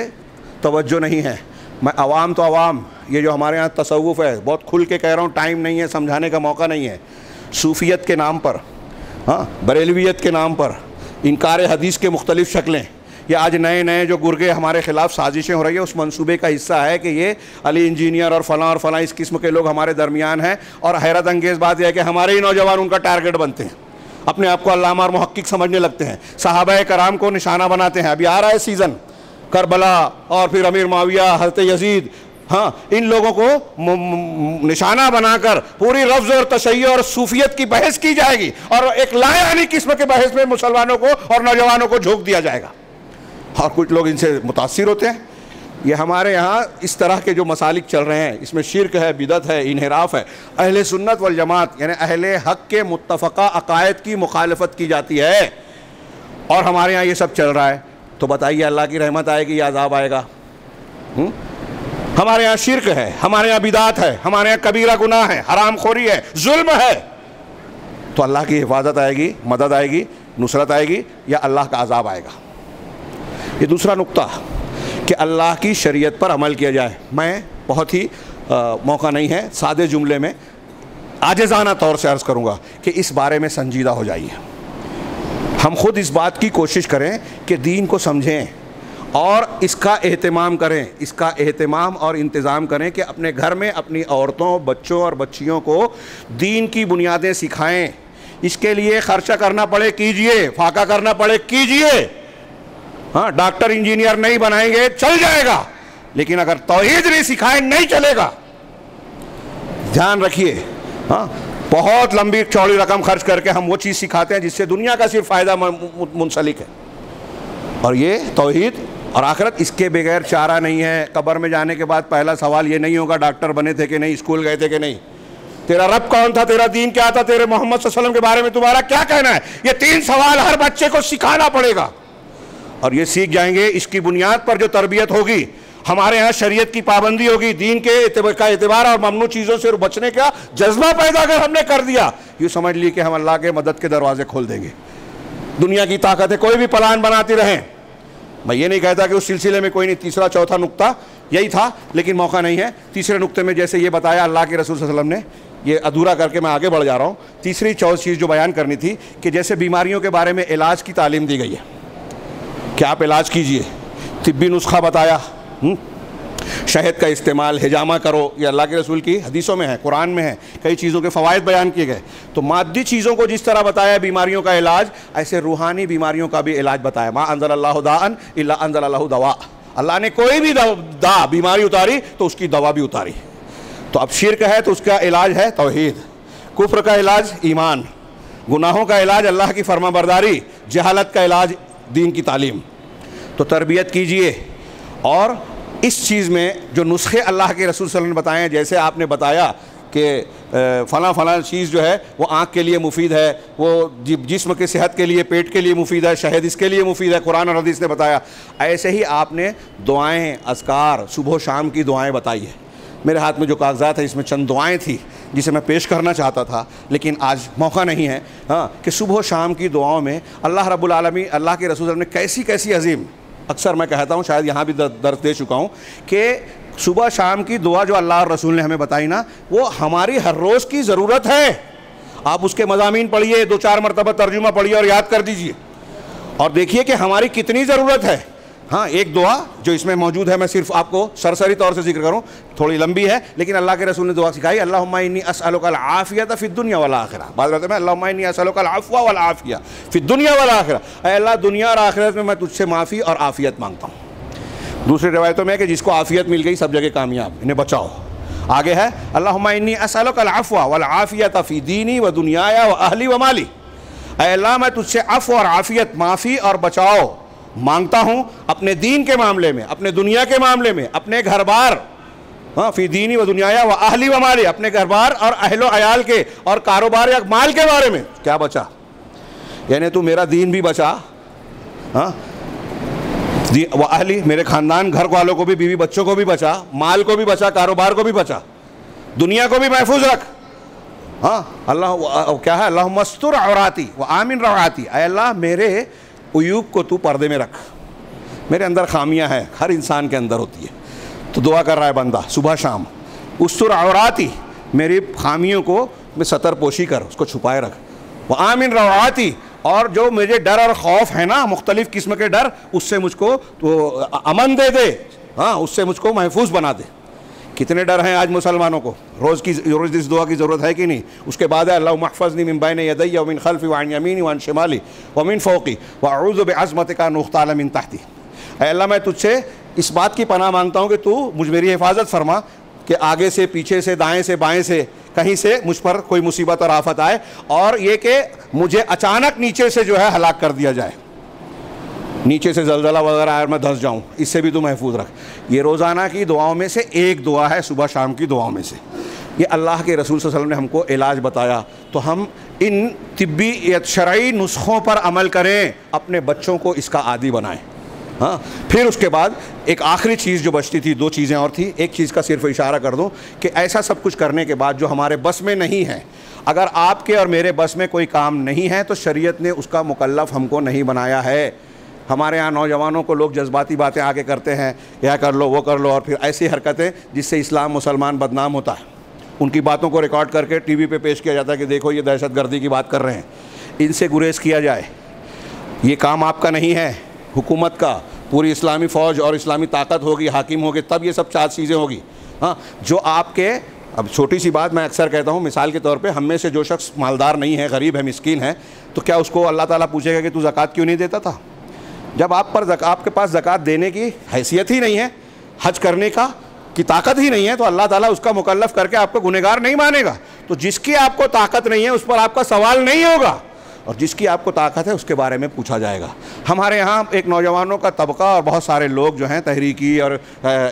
توجہ نہیں ہے. میں عوام تو عوام, یہ جو ہمارے یہاں تصوف ہے, بہت کھل کے کہہ رہا ہوں, ٹائم نہیں ہے, سمجھانے کا موقع نہیں ہے. صوفیت کے نام پر, ہاں, بریلویت کے نام پر, انکار حدیث کے مختلف شکلیں, یہ آج نئے جو گرگے ہمارے خلاف سازشیں ہو رہی ہیں, اس منصوبے کا حصہ ہے کہ یہ علی انجینئر اور فلاں اس قسم کے لوگ ہمارے درمیان ہیں. اور حیرت انگیز بات یہ ہے کہ ہمارے ہی نوجوان ان کا ٹارگٹ بنتے ہیں, اپنے آپ کو علامہ اور محقق سمجھنے لگتے ہیں, صحابہ کرام کو نشانہ بناتے ہیں. ابھی آ رہا ہے سیزن, کربلا اور پھر امیر معاویہ, حضرت یزید, ہاں, ان لوگوں کو نشانہ بنا کر پوری رفض اور تشیع اور صوفیت کی بحث کی جائے گی, اور ایک لایعنی قسم کے بحث میں مسلمانوں کو اور نوجوانوں کو جھونک دیا جائے گا. اور کچھ لوگ ان سے متاثر ہوتے ہیں. یہ ہمارے یہاں اس طرح کے جو مسالک چل رہے ہیں, اس میں شرک ہے, بدعت ہے, انحراف ہے. اہل سنت والجماعت یعنی اہل حق کے متفقہ عقائد کی مخالفت کی جاتی ہے, اور ہمارے یہاں یہ سب چل رہا ہے. تو بتائیے اللہ کی رحمت آئے گی یا عذاب آئے گا؟ ہمارے یہاں شرک ہے, ہمارے یہاں بدعت ہے, ہمارے یہاں کبیرہ گناہ ہے, حرام خوری ہے, ظلم ہے, تو اللہ کی حفاظت آئے گی, مدد آئے گی, نصرت آئے گی, یا اللہ کا عذاب آئے گا؟ یہ دوسرا نقطہ کہ اللہ کی شریعت پر عمل کیا جائے. میں بہت ہی موقع نہیں ہے, سادے جملے میں عاجزانہ طور سے عرض کروں گا کہ اس بارے میں سنجیدہ ہو جائیے. ہم خود اس بات کی کوشش کریں کہ دین کو سمجھیں اور اس کا اہتمام کریں, اس کا اہتمام اور انتظام کریں کہ اپنے گھر میں اپنی عورتوں, بچوں اور بچیوں کو دین کی بنیادیں سکھائیں. اس کے لیے خرچہ کرنا پڑے کیجئے, فاقہ کرنا پڑے کیجئے. ہاں, ڈاکٹر انجینئر نہیں بنائیں گے چل جائے گا, لیکن اگر توحید نہیں سکھائیں نہیں چلے گا. دھیان رکھیے. ہاں, بہت لمبی چوڑی رقم خرچ کر کے ہم وہ چیز سکھاتے ہیں جس سے دنیا کا صرف فائدہ منسلک ہے, اور یہ توحید اور آخرت اس کے بغیر چارہ نہیں ہے. قبر میں جانے کے بعد پہلا سوال یہ نہیں ہوگا ڈاکٹر بنے تھے کہ نہیں, اسکول گئے تھے کہ نہیں, تیرا رب کون تھا, تیرا دین کیا تھا, تیرے محمد صلی اللہ علیہ وسلم کے بارے میں تمہارا کیا کہنا ہے. یہ 3 سوال ہر بچے کو سکھانا پڑے گا, اور یہ سیکھ جائیں گے. اس کی بنیاد پر جو تربیت ہوگی, ہمارے ہاں شریعت کی پابندی ہوگی, دین کے اعتبار اور ممنوع چیزوں سے بچنے کا جذبہ پیدا اگر ہم نے کر دیا, یہ سمجھ لی کہ ہم اللہ کے مدد کے دروازے کھول دیں گے. دنیا کی طاقتیں کوئی بھی پلان بناتی رہیں, میں یہ نہیں کہتا کہ اس سلسلے میں کوئی نہیں. تیسرا چوتھا نقطہ یہی تھا, لیکن موقع نہیں ہے. تیسرے نقطے میں جیسے یہ بتایا اللہ کے رسول صلی اللہ علیہ وسلم نے یہ ادھورا کر کے میں آگے بڑھ جا رہا ہوں. تیسری چیز جو بیان کرنی تھی کہ جیسے بیماریوں کے بارے میں علاج کی تعلیم دی گئی ہے کہ آپ علاج کیجئے, طبی نسخہ بتایا, شہد کا استعمال, حجامہ کرو, یہ اللہ کے رسول کی حدیثوں میں ہے, قرآن میں ہے, کئی چیزوں کے فوائد بیان کیے گئے. تو مادی چیزوں کو جس طرح بتایا بیماریوں کا علاج, ایسے روحانی بیماریوں کا بھی علاج بتایا. ما انزل اللہ داء الا انزل اللہ دواء, اللہ نے کوئی بھی بیماری اتاری تو اس کی دوا بھی اتاری. تو اب شرک ہے تو اس کا علاج ہے توحید, کفر کا علاج ایمان, گناہوں کا علاج اللہ کی فرما برداری, جہالت کا علاج دین کی تعلیم. تو تربیت کیجئے, اور اس چیز میں جو نسخے اللہ کے رسول صلی اللہ علیہ وسلم نے بتائے ہیں, جیسے آپ نے بتایا کہ فلاں چیز جو ہے وہ آنکھ کے لیے مفید ہے, وہ جسم کے صحت کے لیے, پیٹ کے لیے مفید ہے, شہد اس کے لیے مفید ہے, قرآن اور حدیث نے بتایا. ایسے ہی آپ نے دعائیں, اذکار, صبح و شام کی دعائیں بتائی ہیں. میرے ہاتھ میں جو کاغذات ہیں اس میں چند دعائیں تھیں جسے میں پیش کرنا چاہتا تھا, لیکن آج موقع نہیں ہے. کہ صبح و شام کی دعاؤں میں اللہ رب العالمین, اللہ کے رسول نے کیسی کیسی عظیم, اکثر میں کہتا ہوں, شاید یہاں بھی درس دے چکا ہوں, کہ صبح شام کی دعا جو اللہ اور رسول نے ہمیں بتائی نا, وہ ہماری ہر روز کی ضرورت ہے. آپ اس کے مضامین پڑھیے, 2-4 مرتبہ ترجمہ پڑھیے اور یاد کر دیجئے, اور دیکھیے کہ ہماری کتنی ضرورت ہے. ہاں, ایک دعا جو اس میں موجود ہے, میں صرف آپ کو سرسری طور سے ذکر کروں, تھوڑی لمبی ہے, لیکن اللہ کے رسول نے دعا سکھائی, اللہم انی اسألک العافیۃ فی الدنیا والآخرہ. بعض رہتے ہیں اللہم انی اسألک العفو والعافیہ فی الدنیا والآخرہ, اے اللہ دنیا اور آخرت میں تجھ سے معافی اور عافیت مانگتا ہوں. دوسری روایتوں میں کہ جس کو عافیت مل گئی سب جگہ کامیاب, انہیں بچاؤ. آگے ہے اللہم انی اسألک العفو والعافیۃ فی دینی و دنیایا و اہلی و مالی, اے اللہ میں تجھ سے عفو اور عافیت, معافی اور بچاؤ مانگتا ہوں اپنے دین کے معاملے میں, اپنے دنیا کے معاملے میں, اپنے گھر بار, فی دینی و دنیایا و اہلی و مالی, اپنے گھر بار اور اہل و عیال کے اور کاروبار یا مال کے بارے میں. کیا بچا؟ یعنی تو میرا دین بھی بچا, و اہلی, میرے خاندان گھر والوں کو بھی, بیوی بچوں کو بھی بچا, مال کو بھی بچا, کاروبار کو بھی بچا, دنیا کو بھی محفوظ رکھ. اللہ کیا ہے, اللہم استر عوراتی و آمن رواتی, اے اللہ میرے عیوب کو تو پردے میں رکھ. میرے اندر خامیاں ہیں, ہر انسان کے اندر ہوتی ہے. تو دعا کر رہا ہے بندہ صبح شام, استر عوراتی, میری خامیوں کو میں ستر پوشی کر, اس کو چھپائے رکھ. وہ آمن رواتی, اور جو مجھے ڈر اور خوف ہے نا, مختلف قسم کے ڈر, اس سے مجھ کو تو امن دے دے, اس سے مجھ کو محفوظ بنا دے. کتنے ڈر ہیں آج مسلمانوں کو, روز اس دعا کی ضرورت ہے کہ نہیں. اس کے بعد ہے اللہم احفظنی من بین یدی ومن خلفی وعن یمینی وعن شمالی ومن فوقی واعوذ بعظمتک ان اغتال من تحتی. اے اللہ میں تجھ سے اس بات کی پناہ مانگتا ہوں کہ تو مجھ میری حفاظت فرما کہ آگے سے, پیچھے سے, دائیں سے, بائیں سے, کہیں سے مجھ پر کوئی مصیبت اور آفت آئے, اور یہ کہ مجھے اچانک نیچے سے جو ہے ہلاک کر دیا جائے, نیچے سے زلزلہ وغیرہ آئے اور میں دھس جاؤں, اس سے بھی تو محفوظ رکھ. یہ روزانہ کی دعاؤں میں سے ایک دعا ہے, صبح شام کی دعاؤں میں سے. یہ اللہ کے رسول صلی اللہ علیہ وسلم نے ہم کو علاج بتایا, تو ہم ان طبی یا شرعی نسخوں پر عمل کریں, اپنے بچوں کو اس کا عادی بنائیں. پھر اس کے بعد ایک آخری چیز جو بچتی تھی, 2 چیزیں اور تھی, ایک چیز کا صرف اشارہ کر دوں کہ ایسا سب کچھ کرنے کے بعد جو ہمارے بس میں نہیں ہے, اگر آپ کے اور میرے بس میں کوئی کام نہیں ہے تو شریعت نے اس کا مکلف ہم کو نہیں بنایا ہے. ہمارے ہاں نوجوانوں کو لوگ جذباتی باتیں آگے کرتے ہیں, یہ کر لو وہ کر لو, اور پھر ایسی حرکتیں جس سے اسلام مسلمان بدنام ہوتا ہے. ان کی باتوں کو ریکارڈ کر کے ٹی وی پہ پیش کیا جاتا ہے کہ دیکھو یہ دہشت گردی کی بات کر رہے ہیں. ان سے گریز کیا جائے, یہ کام آپ کا نہیں ہے, حکومت کا. پوری اسلامی فوج اور اسلامی طاقت ہوگی, حاکم ہوگی, تب یہ سب 4 چیزیں ہوگی. جو آپ کے, اب چھوٹی سی بات میں اکثر کہتا ہوں, مثال کے طور پہ ہم میں سے جو شخص مالدار نہیں ہے, غریب ہے, مسکین ہے, تو کیا اس کو اللہ تعالیٰ پوچھے گا کہ تو زکوٰۃ کیوں نہیں دیتا تھا؟ جب آپ کے پاس زکوٰۃ دینے کی حیثیت ہی نہیں ہے, حج کرنے کی طاقت ہی نہیں ہے, تو اللہ تعالیٰ اس کا مکلف کر کے آپ کو گنہگار نہیں مانے گا. تو جس کی آپ کو طاقت نہیں ہے اس پر آپ کا سوال نہیں ہوگا, اور جس کی آپ کو طاقت ہے اس کے بارے میں پوچھا جائے گا. ہمارے یہاں ایک نوجوانوں کا طبقہ اور بہت سارے لوگ جو ہیں تحریکی اور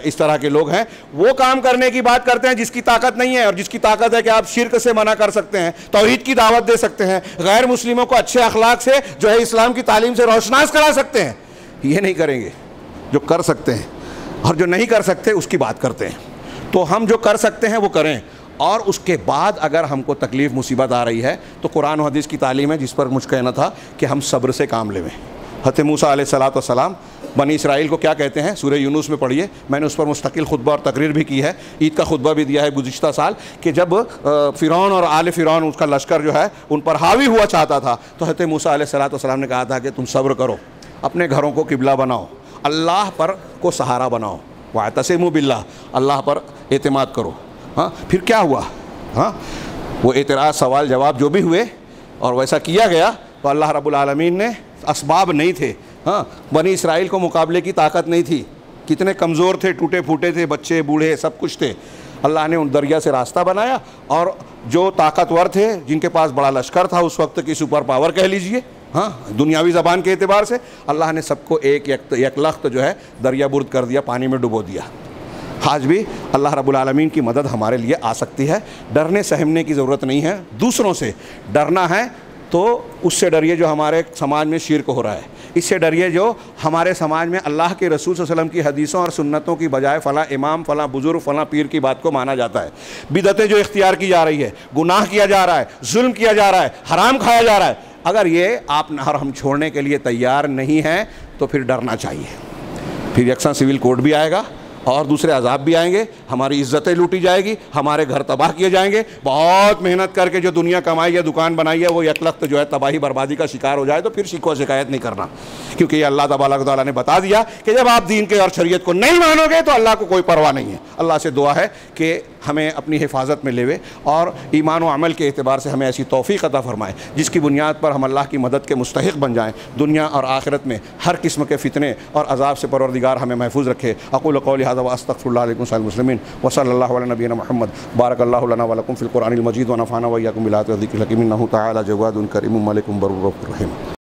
اس طرح کے لوگ ہیں, وہ کام کرنے کی بات کرتے ہیں جس کی طاقت نہیں ہے, اور جس کی طاقت ہے کہ آپ شرک سے منع کر سکتے ہیں, توحید کی دعوت دے سکتے ہیں, غیر مسلموں کو اچھے اخلاق سے جو ہے اسلام کی تعلیم سے روشناس کرا سکتے ہیں. یہ نہیں کریں گے. جو کر سکتے ہیں, اور جو نہیں کر سکتے اس کی بات کرتے ہیں. تو ہم جو کر سکتے ہیں وہ کریں, اور اس کے بعد اگر ہم کو تکلیف مصیبت آ رہی ہے تو قرآن و حدیث کی تعلیم ہے جس پر مجھ کہنا تھا کہ ہم صبر سے کام لیں. حضرت موسیٰ علیہ السلام بنی اسرائیل کو کیا کہتے ہیں؟ سورہ یونس میں پڑھیے، میں نے اس پر مستقل خطبہ اور تقریر بھی کی ہے، عید کا خطبہ بھی دیا ہے گزشتہ سال، کہ جب فرعون اور آل فرعون اس کا لشکر جو ہے ان پر حاوی ہوا چاہتا تھا تو حضرت موسیٰ علیہ السلام نے کہا تھا کہ تم صبر کرو، اپنے گھروں کو قبلہ بناؤ، اللہ پر کو سہارا بناؤ، واعتصموا باللہ، اللہ پر اعتماد کرو۔ ہاں پھر کیا ہوا؟ ہاں وہ اعتراض سوال جواب جو بھی ہوئے اور ویسا کیا گیا تو اللہ رب العالمین نے اسباب نہیں تھے، ہاں بنی اسرائیل کو مقابلے کی طاقت نہیں تھی، کتنے کمزور تھے، ٹوٹے پھوٹے تھے، بچے بوڑھے سب کچھ تھے، اللہ نے ان دریا سے راستہ بنایا، اور جو طاقتور تھے جن کے پاس بڑا لشکر تھا، اس وقت کی سپر پاور کہہ لیجئے، ہاں دنیاوی زبان کے اعتبار سے، اللہ نے سب کو ایک لخت جو ہے دریا برد کر دیا، پانی میں ڈبو دیا۔ آج بھی اللہ رب العالمین کی مدد ہمارے لیے آ سکتی ہے، ڈرنے سہمنے کی ضرورت نہیں ہے، دوسروں سے ڈرنا ہے تو اس سے ڈریے جو ہمارے سماج میں شرک ہو رہا ہے، اس سے ڈریے جو ہمارے سماج میں اللہ کے رسول صلی اللہ علیہ وسلم کی حدیثوں اور سنتوں کی بجائے فلاں امام فلاں بزرگ فلاں پیر کی بات کو مانا جاتا ہے، بدعتیں جو اختیار کی جا رہی ہے، گناہ کیا جا رہا ہے، ظلم کیا جا رہا ہے، حرام کھایا جا رہا ہے، اگر یہ آپ اور ہم چھوڑنے کے لیے تیار نہیں ہیں تو پھر ڈرنا چاہیے، پھر یکساں سول کوڈ بھی آئے گا اور دوسرے عذاب بھی آئیں گے، ہماری عزتیں لوٹی جائے گی، ہمارے گھر تباہ کیے جائیں گے، بہت محنت کر کے جو دنیا کمائی ہے، دکان بنائی ہے، وہ یک لخت جو ہے تباہی بربادی کا شکار ہو جائے تو پھر شکوہ شکایت نہیں کرنا، کیونکہ یہ اللہ تبارک و تعالیٰ نے بتا دیا کہ جب آپ دین کے اور شریعت کو نہیں مانو گے تو اللہ کو کوئی پرواہ نہیں ہے۔ اللہ سے دعا ہے کہ ہمیں اپنی حفاظت میں لے اور ایمان و عمل کے اعتبار سے ہمیں ایسی توفیق عطا فرمائے جس کی بنیاد پر ہم اللہ کی مدد کے مستحق بن جائیں، دنیا اور آخرت میں ہر قسم کے فتنے اور عذاب سے پروردگار ہمیں محفوظ رکھے۔ اقول قولی ھذا واستغفر اللہ علیکم سائر المسلمین وصلی اللہ علی نبینا محمد، بارک اللہ لنا ولکم فی القرآن المجید ونفعنا وإیاکم بالآیات والذکر الحکیم، انہ تعالی جواد کریم ملک بر رحیم۔